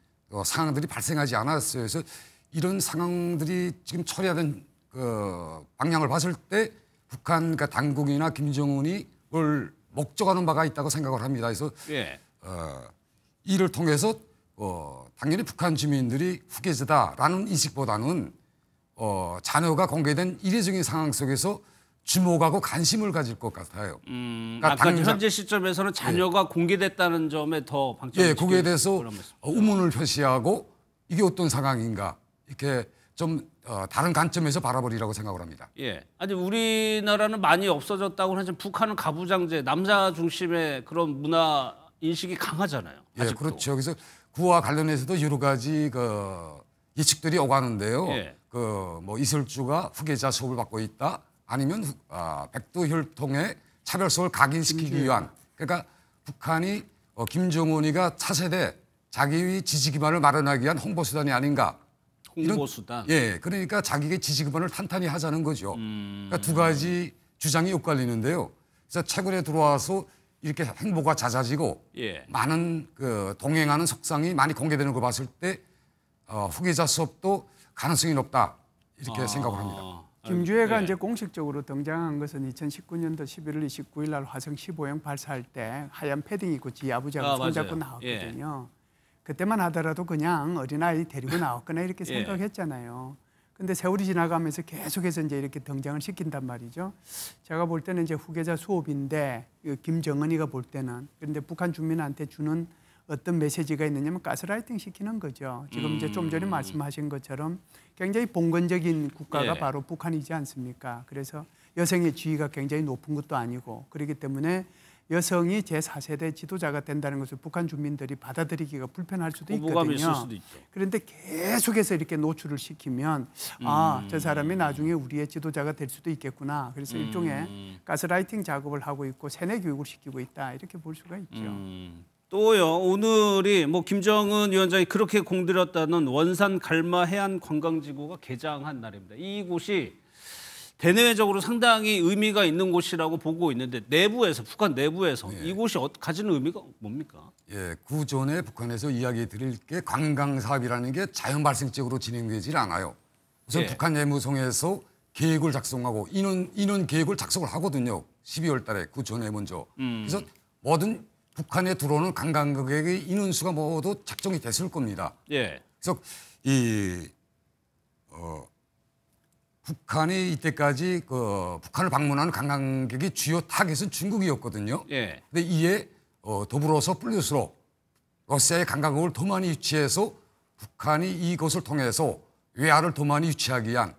상황들이 발생하지 않았어요. 그래서 이런 상황들이 지금 처리하는 그 방향을 봤을 때 북한 당국이나 김정은이 그걸 목적하는 바가 있다고 생각을 합니다. 그래서 이를 통해서 당연히 북한 주민들이 후계자다라는 인식보다는 자녀가 공개된 이례적인 상황 속에서 주목하고 관심을 가질 것 같아요. 그러니까 현재 시점에서는 자녀가 공개됐다는 점에 더 방점을 거기에 대해서 의문을 표시하고 이게 어떤 상황인가 이렇게 좀 다른 관점에서 바라보리라고 생각을 합니다. 아니 우리나라는 많이 없어졌다고 하지만 북한은 가부장제, 남자 중심의 그런 문화 인식이 강하잖아요. 아직도. 그렇죠. 그래서 그와 관련해서도 여러 가지 그 예측들이 오가는데요. 그 뭐 이설주가 후계자 수업을 받고 있다, 아니면 백두혈통의 차별성을 각인시키기 위한, 그러니까 북한이 김정은이가 차세대 자기의 지지 기반을 마련하기 위한 홍보 수단이 아닌가. 홍보수단. 그러니까 자기의 지지 기반을 탄탄히 하자는 거죠. 그러니까 두 가지 주장이 엇갈리는데요. 그래서 최근에 들어와서 이렇게 행보가 잦아지고 많은 그 동행하는 석상이 많이 공개되는 걸 봤을 때 후계자 수업도 가능성이 높다 이렇게 생각을 합니다. 김주애가 이제 공식적으로 등장한 것은 2019년도 11월 29일 날 화성 15형 발사할 때 하얀 패딩 입고 지 아버지하고 손잡고 나왔거든요. 그때만 하더라도 그냥 어린아이 데리고 나왔거나 이렇게 생각했잖아요. 근데 세월이 지나가면서 계속해서 이제 이렇게 등장을 시킨단 말이죠. 제가 볼 때는 이제 후계자 수업인데 김정은이가 볼 때는 그런데 북한 주민한테 주는 어떤 메시지가 있느냐면 가스라이팅 시키는 거죠. 지금 이제 좀 전에 말씀하신 것처럼 굉장히 봉건적인 국가가 바로 북한이지 않습니까? 그래서 여성의 지위가 굉장히 높은 것도 아니고 그렇기 때문에 여성이 제4세대 지도자가 된다는 것을 북한 주민들이 받아들이기가 불편할 수도 있거든요. 있을 수도 있죠. 그런데 계속해서 이렇게 노출을 시키면 저 사람이 나중에 우리의 지도자가 될 수도 있겠구나. 그래서 일종의 가스라이팅 작업을 하고 있고 세뇌 교육을 시키고 있다. 이렇게 볼 수가 있죠. 또요. 오늘이 뭐 김정은 위원장이 그렇게 공들였다는 원산 갈마 해안 관광지구가 개장한 날입니다. 이곳이 대내외적으로 상당히 의미가 있는 곳이라고 보고 있는데 내부에서 북한 내부에서 이곳이 가지는 의미가 뭡니까? 그 전에 북한에서 이야기 드릴 게 관광 사업이라는 게 자연 발생적으로 진행되질 않아요. 우선 북한 내무성에서 계획을 작성하고 인원 계획을 작성을 하거든요. 12월 달에 그 전에 먼저. 그래서 모든 북한에 들어오는 관광객의 인원수가 모두 작정이 됐을 겁니다. 그래서 북한이 이때까지 북한을 방문하는 관광객의 주요 타겟은 중국이었거든요. 근데 이에 더불어서 플러스로 러시아의 관광객을 더 많이 유치해서 북한이 이것을 통해서 외화를 더 많이 유치하기 위한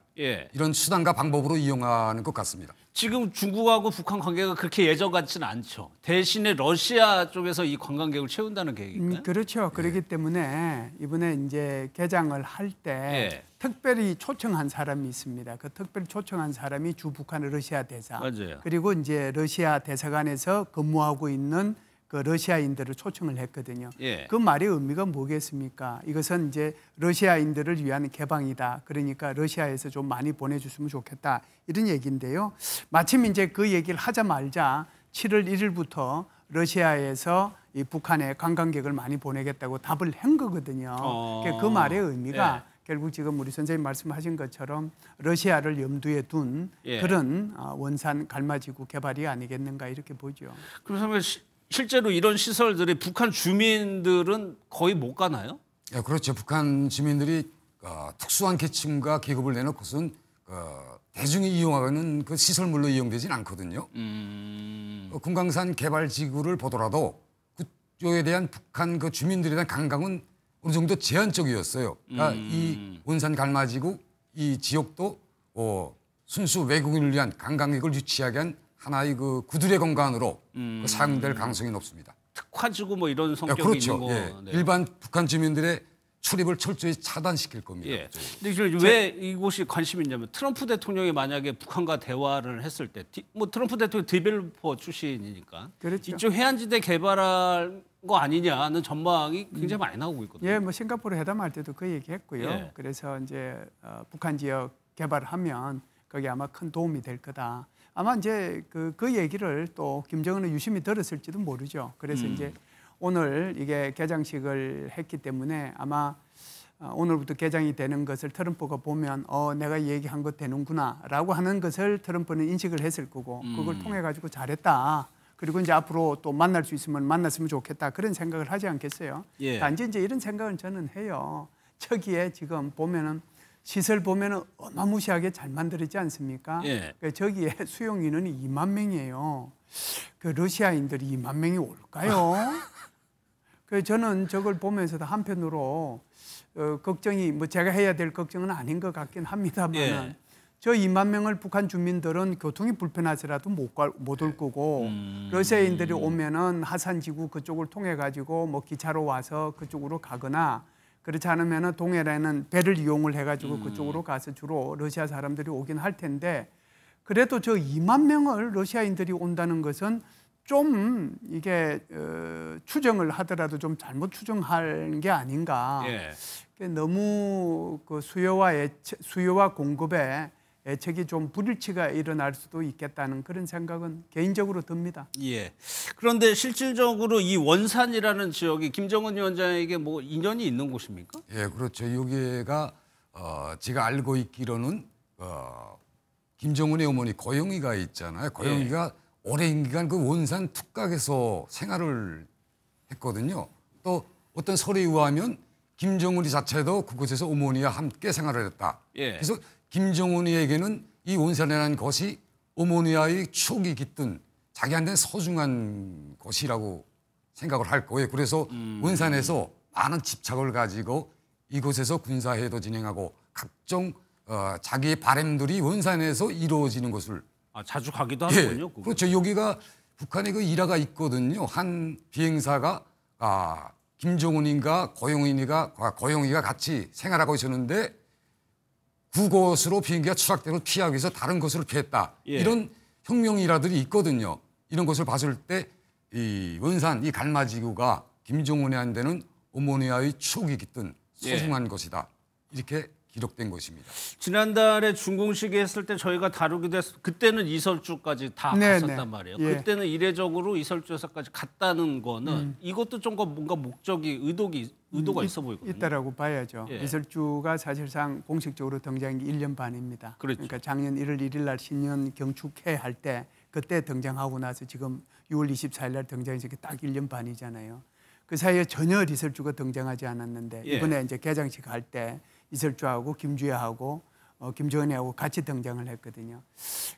이런 수단과 방법으로 이용하는 것 같습니다. 지금 중국하고 북한 관계가 그렇게 예전 같지는 않죠. 대신에 러시아 쪽에서 이 관광객을 채운다는 계획인가요? 그렇죠. 그렇기 때문에 이번에 이제 개장을 할 때 특별히 초청한 사람이 있습니다. 그 특별히 초청한 사람이 주 북한의 러시아 대사. 맞아요. 그리고 이제 러시아 대사관에서 근무하고 있는 그 러시아인들을 초청을 했거든요. 그 말의 의미가 뭐겠습니까? 이것은 이제 러시아인들을 위한 개방이다. 그러니까 러시아에서 좀 많이 보내줬으면 좋겠다. 이런 얘기인데요. 마침 이제 그 얘기를 하자마자 7월 1일부터 러시아에서 이 북한에 관광객을 많이 보내겠다고 답을 한 거거든요. 그 말의 의미가 결국 지금 우리 선생님 말씀하신 것처럼 러시아를 염두에 둔 그런 원산 갈마지구 개발이 아니겠는가 이렇게 보죠. 그러면 실제로 이런 시설들이 북한 주민들은 거의 못 가나요? 예, 그렇죠. 북한 주민들이 특수한 계층과 계급을 내놓고선 대중이 이용하는 그 시설물로 이용되지는 않거든요. 금강산 개발지구를 보더라도 그쪽에 대한 북한 그 주민들에 대한 관광은 어느 정도 제한적이었어요. 그러니까 이 원산 갈마지구 이 지역도 순수 외국인을 위한 관광객을 유치하게 한 하나의 그 구두의 공간으로 사용될 가능성이 높습니다. 특화지구 뭐 이런 성격이 그렇죠. 있는 거. 네. 일반 북한 주민들의 출입을 철저히 차단시킬 겁니다. 근데 왜 이곳이 관심이 있냐면 트럼프 대통령이 만약에 북한과 대화를 했을 때 뭐 트럼프 대통령 디벨로퍼 출신이니까 그렇죠. 이쪽 해안지대 개발할 거 아니냐는 전망이 굉장히 많이 나오고 있거든요. 예, 뭐 싱가포르 회담할 때도 그 얘기했고요. 그래서 이제 북한 지역 개발하면 거기 아마 큰 도움이 될 거다. 아마 이제 그 얘기를 또 김정은은 유심히 들었을지도 모르죠. 그래서 이제 오늘 이게 개장식을 했기 때문에 아마 오늘부터 개장이 되는 것을 트럼프가 보면 내가 얘기한 거 되는구나라고 하는 것을 트럼프는 인식을 했을 거고 그걸 통해 가지고 잘했다. 그리고 이제 앞으로 또 만날 수 있으면 만났으면 좋겠다 그런 생각을 하지 않겠어요? 단지 이제 이런 생각은 저는 해요. 저기에 지금 보면은 시설 보면은 어마무시하게 잘 만들어지지 않습니까? 저기에 수용 인원이 2만 명이에요. 그 러시아인들이 2만 명이 올까요? 저는 저걸 보면서도 한편으로 걱정이 뭐 제가 해야 될 걱정은 아닌 것 같긴 합니다만 저 2만 명을 북한 주민들은 교통이 불편해서라도 못 올 거고 러시아인들이 오면은 하산지구 그쪽을 통해 가지고 뭐 기차로 와서 그쪽으로 가거나 그렇지 않으면은 동해라는 배를 이용을 해가지고 그쪽으로 가서 주로 러시아 사람들이 오긴 할 텐데 그래도 저 2만 명을 러시아인들이 온다는 것은 좀 이게 추정을 하더라도 좀 잘못 추정한 게 아닌가. 너무 그 수요와 공급에 애착이 좀 불일치가 일어날 수도 있겠다는 그런 생각은 개인적으로 듭니다. 그런데 실질적으로 이 원산이라는 지역이 김정은 위원장에게 뭐 인연이 있는 곳입니까? 그렇죠. 여기가 제가 알고 있기로는 김정은의 어머니 고영이가 있잖아요. 고영이가 오랜 기간 그 원산 특각에서 생활을 했거든요. 또 어떤 설에 의하면 김정은이 자체도 그곳에서 어머니와 함께 생활을 했다. 그래서 김정은이에게는 이 원산이라는 것이 어머니와의 추억이 깃든 자기한테는 소중한 것이라고 생각을 할 거예요. 그래서 원산에서 많은 집착을 가지고 이곳에서 군사회의도 진행하고 각종 자기의 바람들이 원산에서 이루어지는 것을 자주 가기도 하는군요. 그렇죠. 여기가 북한에 그 일화가 있거든요. 한 비행사가 김정은인가 고영이가 같이 생활하고 있었는데 그곳으로 비행기가 추락되고 피하기 위해서 다른 곳으로 피했다. 이런 혁명 일화들이 있거든요. 이런 것을 봤을 때 이 원산, 이 갈마지구가 김정은한테는 어머니와의 추억이 깃든 소중한 것이다. 이렇게 기록된 것입니다. 지난달에 중공식에 했을 때 저희가 다루기도 했을 그때는 이설주까지 다 갔었단 말이에요. 그때는 이례적으로 이설주에서까지 갔다는 거는 이것도 좀 뭔가 목적이 의도가 있어 보이거든요. 있다라고 봐야죠. 이설주가 사실상 공식적으로 등장한 게 1년 반입니다. 그러니까 작년 1월 1일 날 신년 경축회 할 때 그때 등장하고 나서 지금 6월 24일 날 등장해서 딱 1년 반이잖아요. 그 사이에 전혀 이설주가 등장하지 않았는데 이번에 이제 개장식 할 때 이설주하고 김주혜하고 김정은이하고 같이 등장을 했거든요.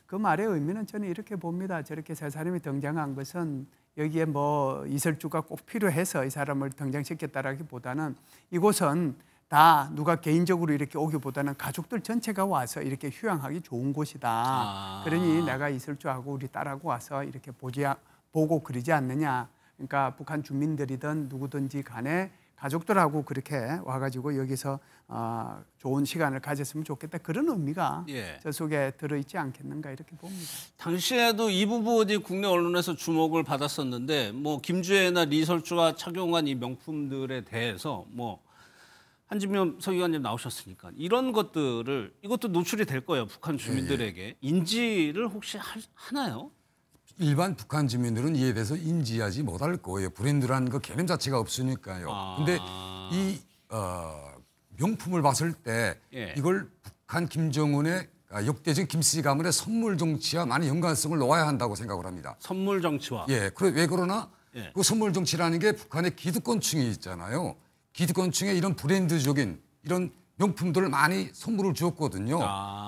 그 말의 의미는 저는 이렇게 봅니다. 저렇게 세 사람이 등장한 것은 여기에 뭐 이설주가 꼭 필요해서 이 사람을 등장시켰다라기보다는 이곳은 다 누가 개인적으로 이렇게 오기보다는 가족들 전체가 와서 이렇게 휴양하기 좋은 곳이다. 그러니 내가 있을 줄 알고 우리 딸하고 와서 이렇게 보고 그러지 않느냐. 그러니까 북한 주민들이든 누구든지 간에 가족들하고 그렇게 와가지고 여기서 좋은 시간을 가졌으면 좋겠다. 그런 의미가 저 속에 들어있지 않겠는가 이렇게 봅니다. 당시에도 이 부분이 국내 언론에서 주목을 받았었는데 뭐 김주혜나 리설주가 착용한 이 명품들에 대해서 뭐 한진명 서기관님 나오셨으니까 이런 것들을 이것도 노출이 될 거예요. 북한 주민들에게 인지를 혹시 하나요? 일반 북한 주민들은 이에 대해서 인지하지 못할 거예요. 브랜드라는 그 개념 자체가 없으니까요. 근데 이 명품을 봤을 때 이걸 북한 김정은의 역대적 김씨 가문의 선물 정치와 많이 연관성을 놓아야 한다고 생각을 합니다. 선물 정치와? 예. 왜 그러나 그 선물 정치라는 게 북한의 기득권층이 있잖아요. 기득권층에 이런 브랜드적인 이런 명품들을 많이 선물을 주었거든요.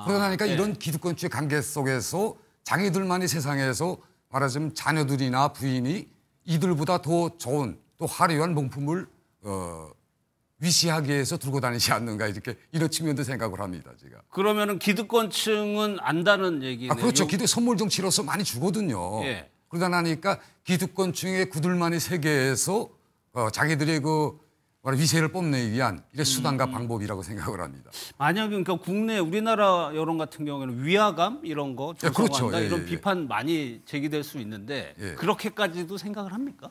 그러다 보니까 이런 기득권층의 관계 속에서 자기들만이 세상에서 말하자면 자녀들이나 부인이 이들보다 더 좋은 또 화려한 명품을 위시하기 위해서 들고 다니지 않는가 이렇게 이런 측면도 생각을 합니다. 제가. 그러면은 기득권층은 안다는 얘기네요. 그렇죠. 선물 정치로서 많이 주거든요. 그러다 나니까 기득권층의 그들만의 세계에서 자기들의 그 위세를 뽐내기 위한 이런 수단과 방법이라고 생각을 합니다. 만약에 그러니까 국내 우리나라 여론 같은 경우에는 위화감 이런 거 조성한다 그렇죠. 이런 비판 많이 제기될 수 있는데 그렇게까지도 생각을 합니까?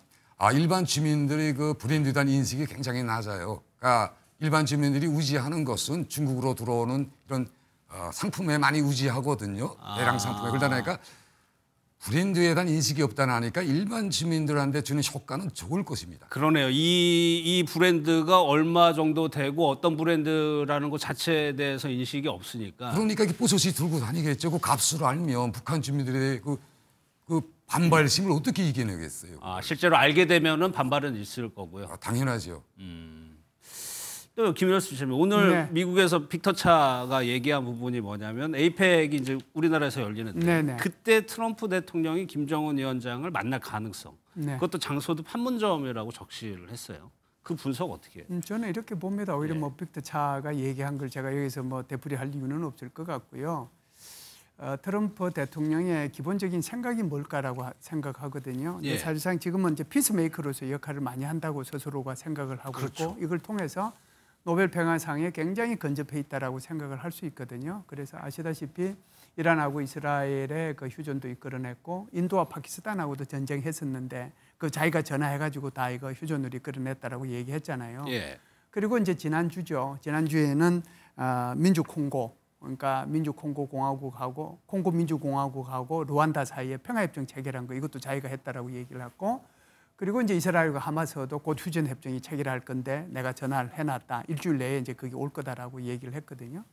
일반 주민들의 그 브랜드에 대한 인식이 굉장히 낮아요. 그러니까 일반 주민들이 우지하는 것은 중국으로 들어오는 이런 상품에 많이 우지하거든요. 대량 상품에. 그러다 보니까 브랜드에 대한 인식이 없다는 하니까 일반 주민들한테 주는 효과는 적을 것입니다. 그러네요. 이 브랜드가 얼마 정도 되고 어떤 브랜드라는 것 자체에 대해서 인식이 없으니까. 그러니까 뽀소시 들고 다니겠죠. 그 값을 알면 북한 주민들의 그 반발심을 어떻게 이겨내겠어요? 실제로 알게 되면은 반발은 있을 거고요. 당연하죠. 또 김일수 씨는 오늘 미국에서 빅터 차가 얘기한 부분이 뭐냐면 에이펙이 이제 우리나라에서 열리는데 그때 트럼프 대통령이 김정은 위원장을 만날 가능성. 그것도 장소도 판문점이라고 적시를 했어요. 그 분석 어떻게 해요? 저는 이렇게 봅니다. 오히려 뭐 빅터 차가 얘기한 걸 제가 여기서 뭐 되풀이할 이유는 없을 것 같고요. 트럼프 대통령의 기본적인 생각이 뭘까라고 생각하거든요. 사실상 지금은 이제 피스메이커로서 역할을 많이 한다고 스스로가 생각을 하고 있고 이걸 통해서 노벨 평화상에 굉장히 근접해 있다라고 생각을 할 수 있거든요. 그래서 아시다시피 이란하고 이스라엘의 그 휴전도 이끌어냈고 인도와 파키스탄하고도 전쟁했었는데 그 자기가 전화해가지고 다 이거 휴전을 이끌어냈다라고 얘기했잖아요. 그리고 이제 지난주에는 민주콩고 그러니까 민주콩고공화국하고 콩고민주공화국하고 루안다 사이에 평화협정 체결한 거 이것도 자기가 했다라고 얘기를 했고 그리고 이제 이스라엘과 하마스도 곧 휴전 협정이 체결할 건데 내가 전화를 해놨다. 일주일 내에 이제 그게 올 거다라고 얘기를 했거든요.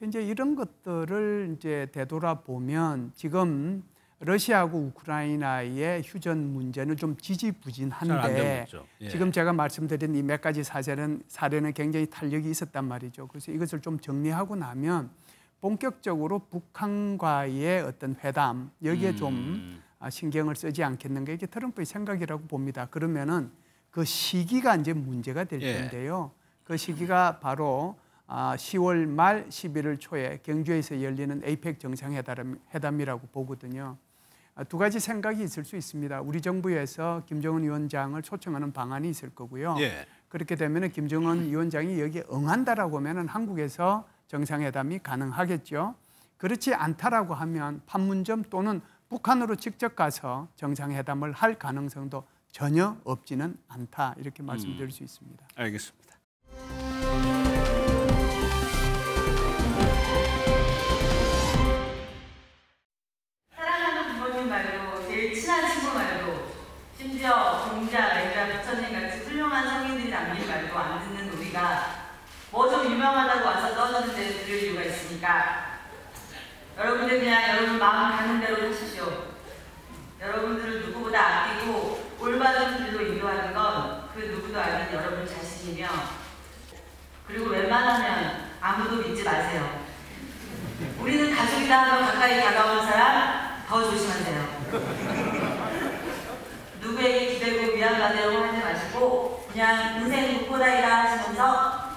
이제 이런 것들을 이제 되돌아보면 지금 러시아하고 우크라이나의 휴전 문제는 좀 지지부진한데 지금 제가 말씀드린 이 몇 가지 사례는 굉장히 탄력이 있었단 말이죠. 그래서 이것을 좀 정리하고 나면 본격적으로 북한과의 어떤 회담 여기에 좀 신경을 쓰지 않겠는가 이게 트럼프의 생각이라고 봅니다. 그러면은 그 시기가 이제 문제가 될 텐데요. 그 시기가 바로 10월 말 11월 초에 경주에서 열리는 에이펙 정상회담이라고 보거든요. 두 가지 생각이 있을 수 있습니다. 우리 정부에서 김정은 위원장을 초청하는 방안이 있을 거고요. 그렇게 되면 김정은 위원장이 여기에 응한다라고 하면 한국에서 정상회담이 가능하겠죠. 그렇지 않다라고 하면 판문점 또는 북한으로 직접 가서 정상회담을 할 가능성도 전혀 없지는 않다. 이렇게 말씀드릴 수 있습니다. 알겠습니다. 사랑하는 부모님 말고 제일 친한 친구 말고 심지어 동자, 내자, 부처님 같이 훌륭한 성인들이 남긴 말도 안 듣는 우리가 뭐 좀 유명하다고 와서 떠드는 데 들을 이유가 있습니까? 여러분들 그냥 여러분 마음 가는 대로 하십시오. 여러분들을 누구보다 아끼고 올바른 길로 인도하는 건 그 누구도 아닌 여러분 자신이며 그리고 웬만하면 아무도 믿지 마세요. 우리는 가족이다 하면 가까이 다가오는 사람 더 조심하세요. 누구에게 기대고 미안하다고 하지 마시고 그냥 인생 묵고다이다 하시면서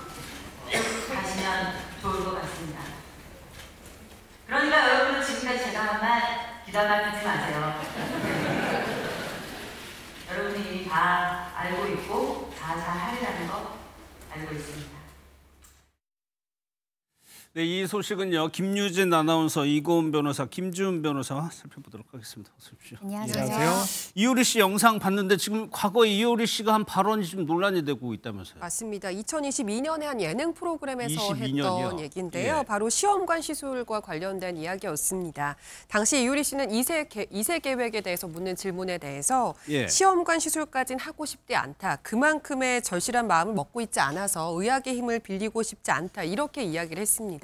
그러니까 여러분은 지금까지 제가 한 말 귀담아 듣지 마세요. 여러분이 이미 다 알고 있고 다 잘 하리라는 거 알고 있습니다. 네, 이 소식은요. 김유진 아나운서, 이고은 변호사, 김주은 변호사와 살펴보도록 하겠습니다. 어서 오십시오. 안녕하세요. 이효리 씨 영상 봤는데 지금 과거에 이효리 씨가 한 발언이 좀 논란이 되고 있다면서요. 맞습니다. 2022년에 한 예능 프로그램에서 22년이요? 했던 얘기인데요. 예. 바로 시험관 시술과 관련된 이야기였습니다. 당시 이효리 씨는 2세 계획에 대해서 묻는 질문에 대해서 예. 시험관 시술까지는 하고 싶지 않다. 그만큼의 절실한 마음을 먹고 있지 않아서 의학의 힘을 빌리고 싶지 않다. 이렇게 이야기를 했습니다.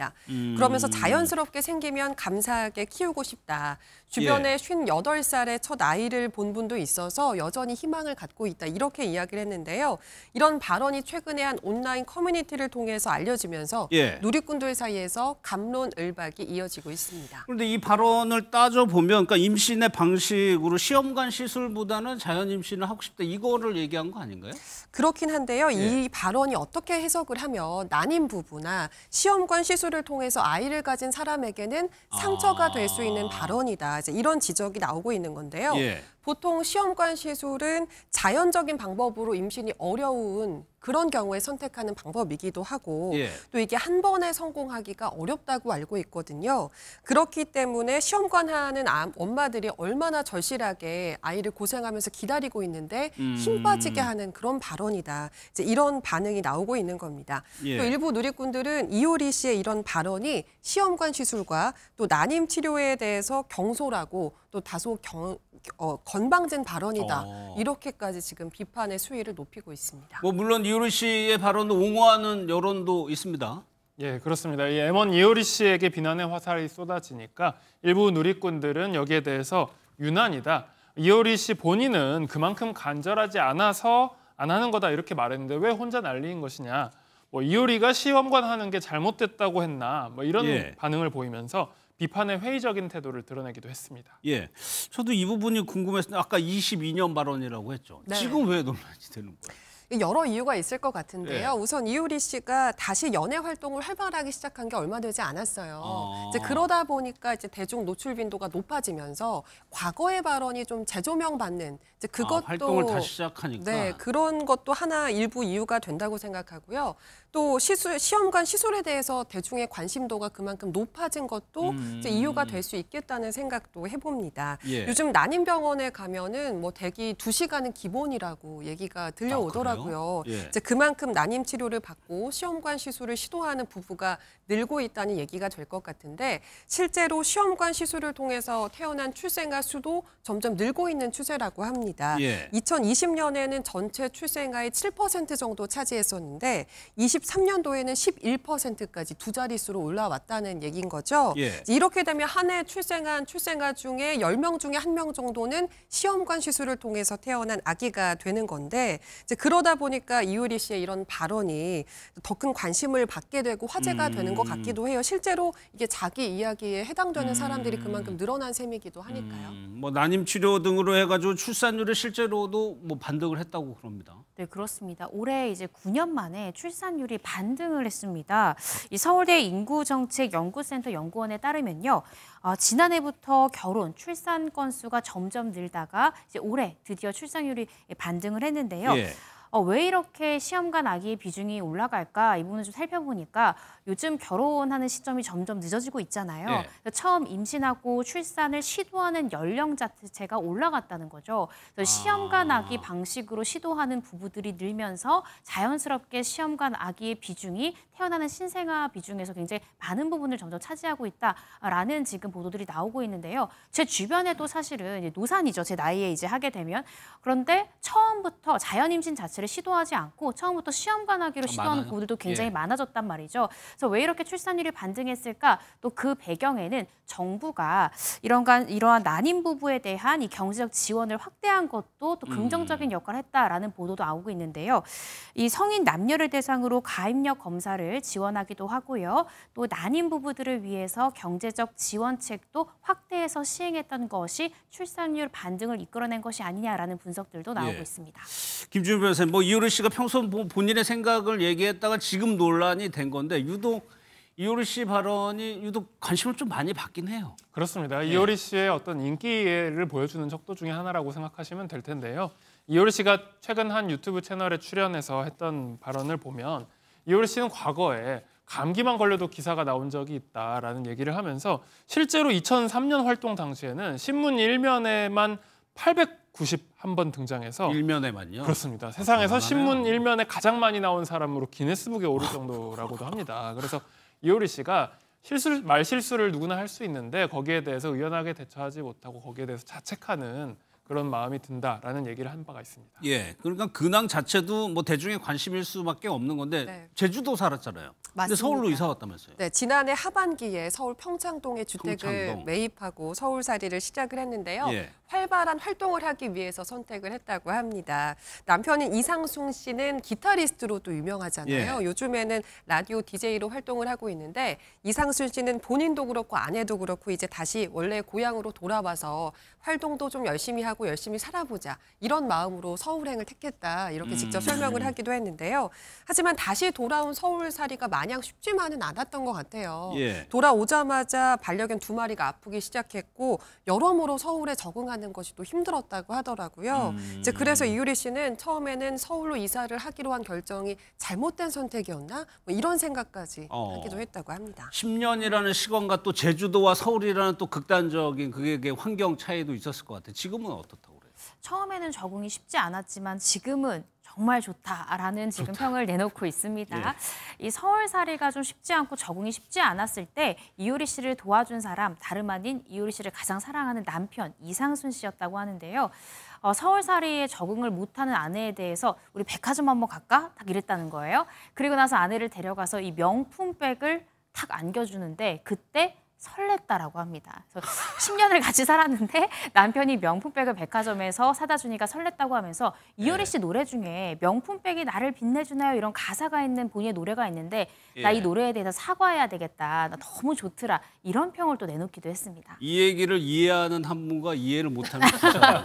그러면서 자연스럽게 생기면 감사하게 키우고 싶다. 주변에 58살의 첫 아이를 본 분도 있어서 여전히 희망을 갖고 있다. 이렇게 이야기를 했는데요. 이런 발언이 최근에 한 온라인 커뮤니티를 통해서 알려지면서 누리꾼들 사이에서 갑론을박이 이어지고 있습니다. 그런데 이 발언을 따져보면 그러니까 임신의 방식으로 시험관 시술보다는 자연 임신을 하고 싶다. 이거를 얘기한 거 아닌가요? 그렇긴 한데요. 이 발언이 어떻게 해석을 하면 난임 부부나 시험관 시술을 통해서 아이를 가진 사람에게는 상처가 될 수 있는 발언이다. 이제 이런 지적이 나오고 있는 건데요. 보통 시험관 시술은 자연적인 방법으로 임신이 어려운 그런 경우에 선택하는 방법이기도 하고 또 이게 한 번에 성공하기가 어렵다고 알고 있거든요. 그렇기 때문에 시험관 하는 엄마들이 얼마나 절실하게 아이를 고생하면서 기다리고 있는데 힘 빠지게 하는 그런 발언이다. 이제 이런 반응이 나오고 있는 겁니다. 또 일부 누리꾼들은 이효리 씨의 이런 발언이 시험관 시술과 또 난임 치료에 대해서 경솔하고 또 다소 건방진 발언이다. 이렇게까지 지금 비판의 수위를 높이고 있습니다. 뭐 물론 이효리 씨의 발언을 옹호하는 여론도 있습니다. 예, 그렇습니다. 이 M1 이효리 씨에게 비난의 화살이 쏟아지니까 일부 누리꾼들은 여기에 대해서 유난이다. 이효리 씨 본인은 그만큼 간절하지 않아서 안 하는 거다 이렇게 말했는데 왜 혼자 난리인 것이냐. 뭐 이효리가 시험관 하는 게 잘못됐다고 했나. 뭐 이런 반응을 보이면서 비판의 회의적인 태도를 드러내기도 했습니다. 예, 저도 이 부분이 궁금했는데 아까 22년 발언이라고 했죠. 지금 왜 논란이 되는 거예요? 여러 이유가 있을 것 같은데요. 우선 이효리 씨가 다시 연애 활동을 활발하게 시작한 게 얼마 되지 않았어요. 이제 그러다 보니까 이제 대중 노출 빈도가 높아지면서 과거의 발언이 좀 재조명받는 이제 그것도 활동을 다시 시작하니까. 네, 그런 것도 하나 일부 이유가 된다고 생각하고요. 또 시험관 시술에 대해서 대중의 관심도가 그만큼 높아진 것도 이제 이유가 될 수 있겠다는 생각도 해봅니다. 요즘 난임병원에 가면은 뭐 대기 2시간은 기본이라고 얘기가 들려오더라고요. 이제 그만큼 난임 치료를 받고 시험관 시술을 시도하는 부부가 늘고 있다는 얘기가 될 것 같은데 실제로 시험관 시술을 통해서 태어난 출생아 수도 점점 늘고 있는 추세라고 합니다. 2020년에는 전체 출생아의 7% 정도 차지했었는데 23년도에는 11%까지 두 자릿수로 올라왔다는 얘기인 거죠. 이렇게 되면 한 해 출생한 출생아 중에 10명 중에 1명 정도는 시험관 시술을 통해서 태어난 아기가 되는 건데 이제 그러다 보니까 이효리 씨의 이런 발언이 더 큰 관심을 받게 되고 화제가 되는 것 같기도 해요. 실제로 이게 자기 이야기에 해당되는 사람들이 그만큼 늘어난 셈이기도 하니까요. 뭐 난임 치료 등으로 해가지고 출산율이 실제로도 뭐 반등을 했다고 그럽니다. 네, 그렇습니다. 올해 이제 9년 만에 출산율이 반등을 했습니다. 이 서울대 인구정책연구센터 연구원에 따르면요. 지난해부터 결혼, 출산 건수가 점점 늘다가 이제 올해 드디어 출산율이 반등을 했는데요. 왜 이렇게 시험관 아기의 비중이 올라갈까? 이 부분을 좀 살펴보니까 요즘 결혼하는 시점이 점점 늦어지고 있잖아요. 처음 임신하고 출산을 시도하는 연령 자체가 올라갔다는 거죠. 그래서 시험관 아기 방식으로 시도하는 부부들이 늘면서 자연스럽게 시험관 아기의 비중이 태어나는 신생아 비중에서 굉장히 많은 부분을 점점 차지하고 있다라는 지금 보도들이 나오고 있는데요. 제 주변에도 사실은 이제 노산이죠. 제 나이에 이제 하게 되면. 그런데 처음부터 자연 임신 자체를 시도하지 않고 처음부터 시험관 아기로 시도하는 부부들도 굉장히 많아졌단 말이죠. 그래서 왜 이렇게 출산율이 반등했을까? 또 그 배경에는 정부가 이러한 난임 부부에 대한 이 경제적 지원을 확대한 것도 또 긍정적인 역할을 했다라는 보도도 나오고 있는데요. 이 성인 남녀를 대상으로 가입력 검사를 지원하기도 하고요. 또 난임 부부들을 위해서 경제적 지원책도 확대해서 시행했던 것이 출산율 반등을 이끌어낸 것이 아니냐라는 분석들도 나오고 있습니다. 김주은 변호사님, 뭐 이효리 씨가 평소 본인의 생각을 얘기했다가 지금 논란이 된 건데 유독 이효리 씨 발언이 유독 관심을 좀 많이 받긴 해요. 그렇습니다. 이효리 씨의 어떤 인기를 보여주는 척도 중에 하나라고 생각하시면 될 텐데요. 이효리 씨가 최근 한 유튜브 채널에 출연해서 했던 발언을 보면 이효리 씨는 과거에 감기만 걸려도 기사가 나온 적이 있다라는 얘기를 하면서 실제로 2003년 활동 당시에는 신문 1면에만 891번 등장해서 1면에만요? 그렇습니다. 세상에서 신문 1면에 가장 많이 나온 사람으로 기네스북에 오를 정도라고도 합니다. 그래서 이효리 씨가 말실수를 누구나 할 수 있는데 거기에 대해서 의연하게 대처하지 못하고 거기에 대해서 자책하는 그런 마음이 든다라는 얘기를 한 바가 있습니다. 예, 그러니까 근황 자체도 뭐 대중의 관심일 수밖에 없는 건데 네. 제주도 살았잖아요. 근데 서울로 이사 왔다면서요? 네, 지난해 하반기에 서울 평창동에 주택을 평창동. 매입하고 서울살이를 시작을 했는데요. 예. 활발한 활동을 하기 위해서 선택을 했다고 합니다. 남편인 이상순 씨는 기타리스트로도 유명하잖아요. 예. 요즘에는 라디오 DJ로 활동을 하고 있는데 이상순 씨는 본인도 그렇고 아내도 그렇고 이제 다시 원래 고향으로 돌아와서 활동도 좀 열심히 하고 열심히 살아보자 이런 마음으로 서울행을 택했다 이렇게 직접 설명을 하기도 했는데요. 하지만 다시 돌아온 서울살이가 마냥 쉽지만은 않았던 것 같아요. 예. 돌아오자마자 반려견 2마리가 아프기 시작했고 여러모로 서울에 적응하는 것이 또 힘들었다고 하더라고요. 이제 그래서 이효리 씨는 처음에는 서울로 이사를 하기로 한 결정이 잘못된 선택이었나? 뭐 이런 생각까지 하기도 했다고 합니다. 10년이라는 시간과 또 제주도와 서울이라는 또 극단적인 그게 환경 차이도 있었을 것 같아요. 지금은 어떻다고 그래요? 처음에는 적응이 쉽지 않았지만 지금은 정말 좋다라는 지금 평을 내놓고 있습니다. 예. 이 서울살이가 좀 쉽지 않고 적응이 쉽지 않았을 때 이효리 씨를 도와준 사람 다름 아닌 이효리 씨를 가장 사랑하는 남편 이상순 씨였다고 하는데요. 서울살이에 적응을 못하는 아내에 대해서 우리 백화점 한번 갈까? 딱 이랬다는 거예요. 그리고 나서 아내를 데려가서 이 명품백을 탁 안겨주는데 그때 설렜다라고 합니다. 그래서 10년을 같이 살았는데 남편이 명품백을 백화점에서 사다 주니까 설렜다고 하면서 이효리 씨 노래 중에 명품백이 나를 빛내주나요? 이런 가사가 있는 본인의 노래가 있는데 나 이 노래에 대해서 사과해야 되겠다. 나 너무 좋더라. 이런 평을 또 내놓기도 했습니다. 이 얘기를 이해하는 한 분과 이해를 못하는 분이잖아요.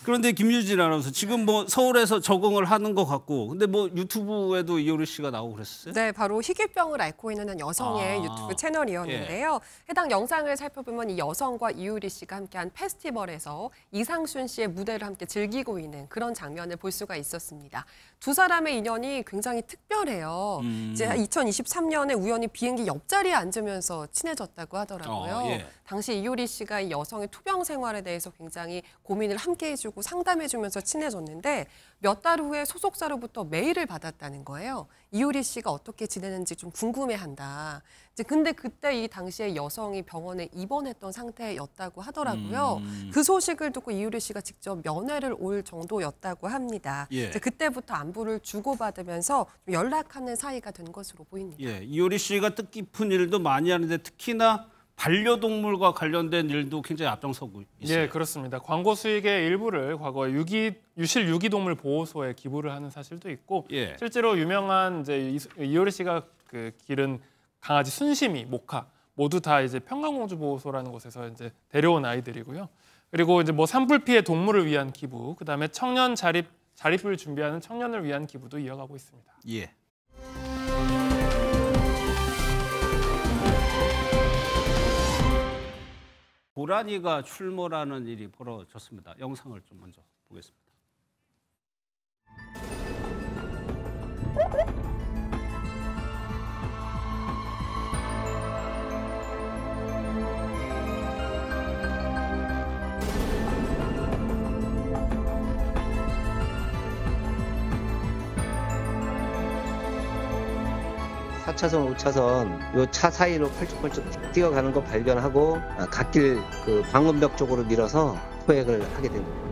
그런데 김유진 아나운서 지금 뭐 서울에서 적응을 하는 것 같고 근데 뭐 유튜브에도 이효리 씨가 나오고 그랬어요? 네, 바로 희귀병을 앓고 있는 한 여성의 유튜브 채널이었는데요. 해당 영상을 살펴보면 이 여성과 이효리 씨가 함께한 페스티벌에서 이상순 씨의 무대를 함께 즐기고 있는 그런 장면을 볼 수가 있었습니다. 두 사람의 인연이 굉장히 특별해요. 이제 2023년에 우연히 비행기 옆자리에 앉으면서 친해졌다고 하더라고요. 예. 당시 이효리 씨가 이 여성의 투병 생활에 대해서 굉장히 고민을 함께 해주고 상담해주면서 친해졌는데 몇 달 후에 소속사로부터 메일을 받았다는 거예요. 이효리 씨가 어떻게 지내는지 좀 궁금해한다. 근데 그때 이 당시에 여성이 병원에 입원했던 상태였다고 하더라고요. 그 소식을 듣고 이효리 씨가 직접 면회를 올 정도였다고 합니다. 예. 그때부터 안부를 주고받으면서 연락하는 사이가 된 것으로 보입니다. 예, 이효리 씨가 뜻깊은 일도 많이 하는데 특히나 반려동물과 관련된 일도 굉장히 앞장서고 있어요. 네, 그렇습니다. 광고 수익의 일부를 과거에 유실 유기동물 보호소에 기부를 하는 사실도 있고 예. 실제로 유명한 이제 이효리 씨가 그 기른 강아지 순심이, 모카 모두 다 이제 평강공주 보호소라는 곳에서 이제 데려온 아이들이고요. 그리고 이제 뭐 산불 피해 동물을 위한 기부, 그다음에 청년 자립을 준비하는 청년을 위한 기부도 이어가고 있습니다. 예. 고라니가 출몰하는 일이 벌어졌습니다. 영상을 좀 먼저 보겠습니다. (4차선) (5차선) 요 차 사이로 펄쩍펄쩍 뛰어가는 거 발견하고 갓길 그 방음벽 쪽으로 밀어서 포획을 하게 된 겁니다.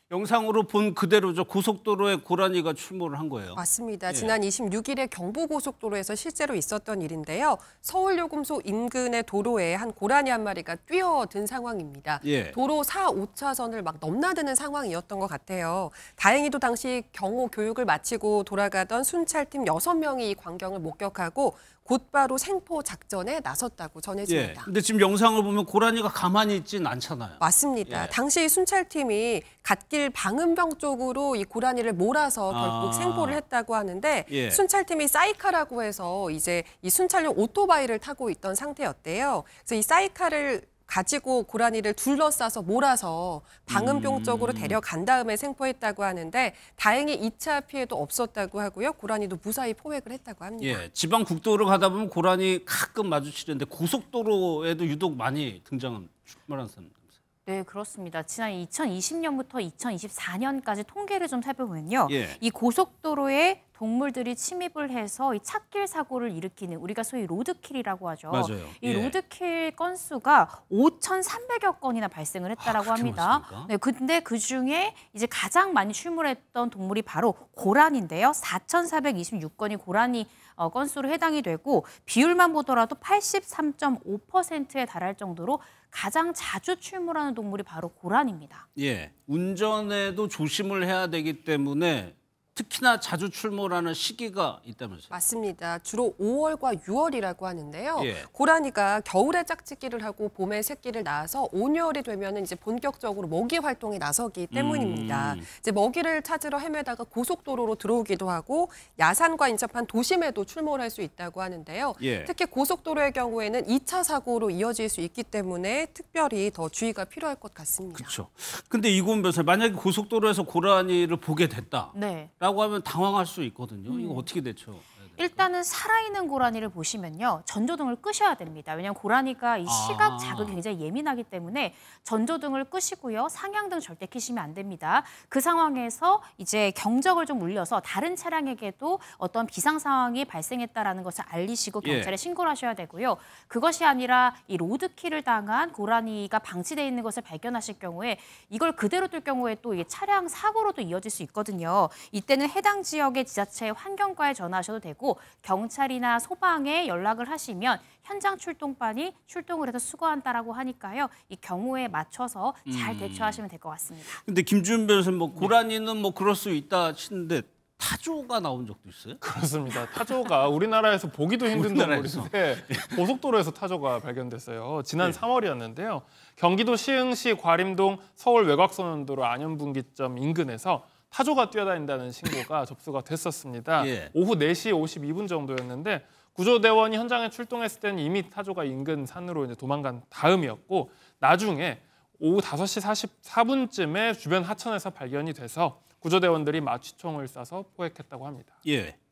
영상으로 본 그대로죠. 고속도로에 고라니가 출몰을 한 거예요. 맞습니다. 예. 지난 26일에 경부고속도로에서 실제로 있었던 일인데요. 서울요금소 인근의 도로에 한 고라니 한 마리가 뛰어든 상황입니다. 예. 도로 4, 5차선을 막 넘나드는 상황이었던 것 같아요. 다행히도 당시 경호 교육을 마치고 돌아가던 순찰팀 6명이 이 광경을 목격하고 곧바로 생포 작전에 나섰다고 전해집니다. 근데 지금 영상을 보면 고라니가 가만히 있진 않잖아요. 맞습니다. 당시 순찰팀이 갓길 방음병 쪽으로 이 고라니를 몰아서 결국 생포를 했다고 하는데 순찰팀이 사이카라고 해서 이제 이 순찰용 오토바이를 타고 있던 상태였대요. 그래서 이 사이카를 가지고 고라니를 둘러싸서 몰아서 방음병 쪽으로 데려간 다음에 생포했다고 하는데 다행히 2차 피해도 없었다고 하고요. 고라니도 무사히 포획을 했다고 합니다. 지방 국도를 가다 보면 고라니 가끔 마주치는데 고속도로에도 유독 많이 출몰한 사람들. 네, 그렇습니다. 지난 2020년부터 2024년까지 통계를 좀 살펴보면요. 이 고속도로에 동물들이 침입을 해서 이 찻길 사고를 일으키는 우리가 소위 로드킬이라고 하죠. 맞아요. 이 로드킬 건수가 5,300여 건이나 발생을 했다라고 합니다. 네, 근데 그 중에 이제 가장 많이 출몰했던 동물이 바로 고라니인데요. 4,426건이 고라니 건수로 해당이 되고 비율만 보더라도 83.5%에 달할 정도로 가장 자주 출몰하는 동물이 바로 고라니입니다. 운전에도 조심을 해야 되기 때문에 특히나 자주 출몰하는 시기가 있다면서요? 맞습니다. 주로 5월과 6월이라고 하는데요. 고라니가 겨울에 짝짓기를 하고 봄에 새끼를 낳아서 5, 6월이 되면 이제 본격적으로 먹이 활동에 나서기 때문입니다. 이제 먹이를 찾으러 헤매다가 고속도로로 들어오기도 하고 야산과 인접한 도심에도 출몰할 수 있다고 하는데요. 특히 고속도로의 경우에는 2차 사고로 이어질 수 있기 때문에 특별히 더 주의가 필요할 것 같습니다. 그렇죠. 근데 이고은 변호사, 만약에 고속도로에서 고라니를 보게 됐다. 라고 하면 당황할 수 있거든요. 이거 어떻게 대처? 일단은 살아있는 고라니를 보시면요. 전조등을 끄셔야 됩니다. 왜냐하면 고라니가 이 시각 자극이 굉장히 예민하기 때문에 전조등을 끄시고요. 상향등 절대 켜시면 안 됩니다. 그 상황에서 이제 경적을 좀 울려서 다른 차량에게도 어떤 비상 상황이 발생했다라는 것을 알리시고 경찰에 신고를 하셔야 되고요. 그것이 아니라 이 로드킬을 당한 고라니가 방치되어 있는 것을 발견하실 경우에 이걸 그대로 둘 경우에 또 이게 차량 사고로도 이어질 수 있거든요. 이때는 해당 지역의 지자체 환경과에 전화하셔도 되고 경찰이나 소방에 연락을 하시면 현장 출동반이 출동을 해서 수거한다라고 하니까요. 이 경우에 맞춰서 잘 대처하시면 될 것 같습니다. 근데 김주현 변호사님, 고라니는 그럴 수 있다 치는데 타조가 나온 적도 있어요? 그렇습니다. 타조가 우리나라에서 보기도 힘든 동물인데 고속도로에서 타조가 발견됐어요. 지난 3월이었는데요. 경기도 시흥시 과림동 서울 외곽선도로 안현분기점 인근에서 타조가 뛰어다닌다는 신고가 접수가 됐었습니다. 오후 4시 52분 정도였는데 구조대원이 현장에 출동했을 때는 이미 타조가 인근 산으로 이제 도망간 다음이었고 나중에 오후 5시 44분쯤에 주변 하천에서 발견이 돼서 구조대원들이 마취총을 쏴서 포획했다고 합니다.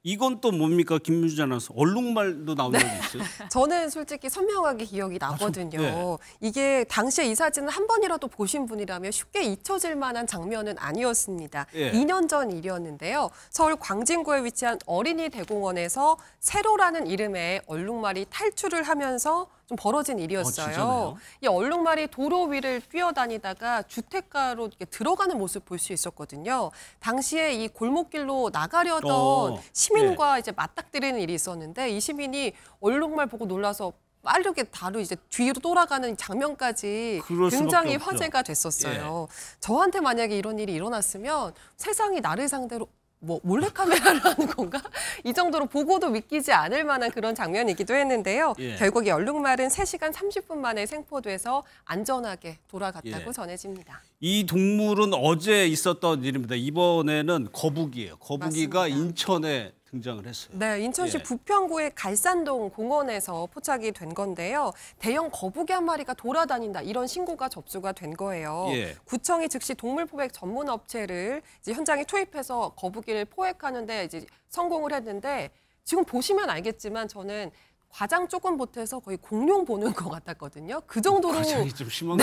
이건 또 뭡니까, 김민주 아나운서? 얼룩말도 나온 적이 있어요? 저는 솔직히 선명하게 기억이 나거든요. 이게 당시에 이 사진을 한 번이라도 보신 분이라면 쉽게 잊혀질 만한 장면은 아니었습니다. 2년 전 일이었는데요. 서울 광진구에 위치한 어린이 대공원에서 세로라는 이름의 얼룩말이 탈출을 하면서 좀 벌어진 일이었어요. 이 얼룩말이 도로 위를 뛰어다니다가 주택가로 이렇게 들어가는 모습 볼 수 있었거든요. 당시에 이 골목길로 나가려던 시민과 이제 맞닥뜨리는 일이 있었는데 이 시민이 얼룩말 보고 놀라서 빠르게 바로 이제 뒤로 돌아가는 장면까지 굉장히 화제가 됐었어요. 저한테 만약에 이런 일이 일어났으면 세상이 나를 상대로 몰래카메라를 하는 건가? 이 정도로 보고도 믿기지 않을 만한 그런 장면이기도 했는데요. 결국 이 얼룩말은 3시간 30분 만에 생포돼서 안전하게 돌아갔다고 전해집니다. 이 동물은 어제 있었던 일입니다. 이번에는 거북이에요. 거북이가 맞습니다. 인천에 등장을 했어요. 네, 인천시 부평구의 갈산동 공원에서 포착이 된 건데요. 대형 거북이 한 마리가 돌아다닌다 이런 신고가 접수가 된 거예요. 구청이 즉시 동물 포획 전문 업체를 이제 현장에 투입해서 거북이를 포획하는데 이제 성공을 했는데 지금 보시면 알겠지만 저는 과장 조금 보태서 거의 공룡 보는 것 같았거든요. 그 정도로 과장이 좀 심한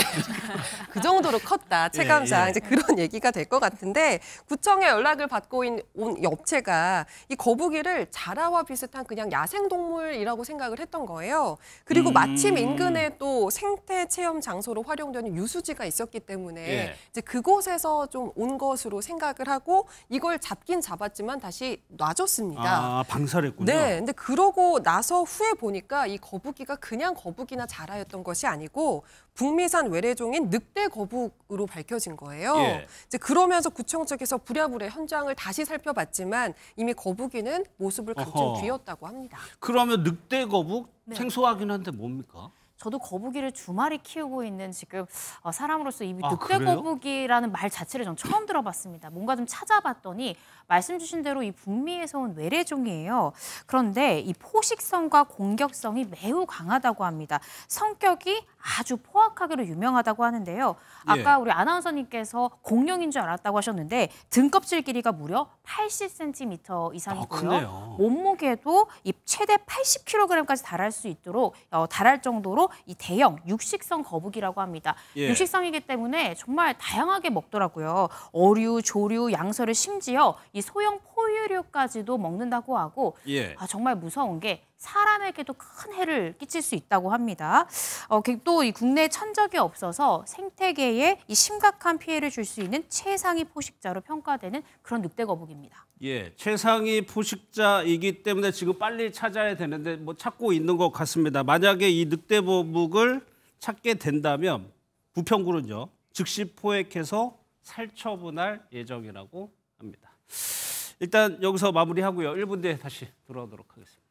그 정도로 컸다. 체감상 이제 그런 얘기가 될 것 같은데 구청에 연락을 받고 온 업체가 이 거북이를 자라와 비슷한 그냥 야생 동물이라고 생각을 했던 거예요. 그리고 마침 인근에 또 생태 체험 장소로 활용되는 유수지가 있었기 때문에 이제 그곳에서 좀 온 것으로 생각을 하고 이걸 잡긴 잡았지만 다시 놔줬습니다. 방사를 했군요. 네, 근데 그러고 나서 후에 보니까 이 거북이가 그냥 거북이나 자라였던 것이 아니고 북미산 외래종인 늑대 거북으로 밝혀진 거예요. 예. 이제 그러면서 구청 측에서 부랴부랴 현장을 다시 살펴봤지만 이미 거북이는 모습을 감춘 어허. 뒤였다고 합니다. 그러면 늑대 거북 네. 생소하긴 한데 뭡니까? 저도 거북이를 2마리 키우고 있는 지금 사람으로서 이 아, 늑대 그래요? 거북이라는 말 자체를 전 처음 들어봤습니다. 뭔가 좀 찾아봤더니 말씀 주신 대로 이 북미에서 온 외래종이에요. 그런데 이 포식성과 공격성이 매우 강하다고 합니다. 성격이 아주 포악하기로 유명하다고 하는데요. 아까 예. 우리 아나운서님께서 공룡인 줄 알았다고 하셨는데 등껍질 길이가 무려 80cm 이상이고요. 크네요. 몸무게도 이 최대 80kg까지 달할 수 있도록 달할 정도로 이 대형 육식성 거북이라고 합니다. 예. 육식성이기 때문에 정말 다양하게 먹더라고요. 어류, 조류, 양서류 심지어 이 소형 포유류까지도 먹는다고 하고 예. 정말 무서운 게 사람에게도 큰 해를 끼칠 수 있다고 합니다. 또 이 국내에 천적이 없어서 생태계에 이 심각한 피해를 줄 수 있는 최상위 포식자로 평가되는 그런 늑대 거북입니다. 예, 최상위 포식자이기 때문에 지금 빨리 찾아야 되는데 뭐 찾고 있는 것 같습니다. 만약에 이 늑대 거북을 찾게 된다면 부평구는요 즉시 포획해서 살처분할 예정이라고 합니다. 일단 여기서 마무리하고요. 1분 뒤에 다시 돌아오도록 하겠습니다.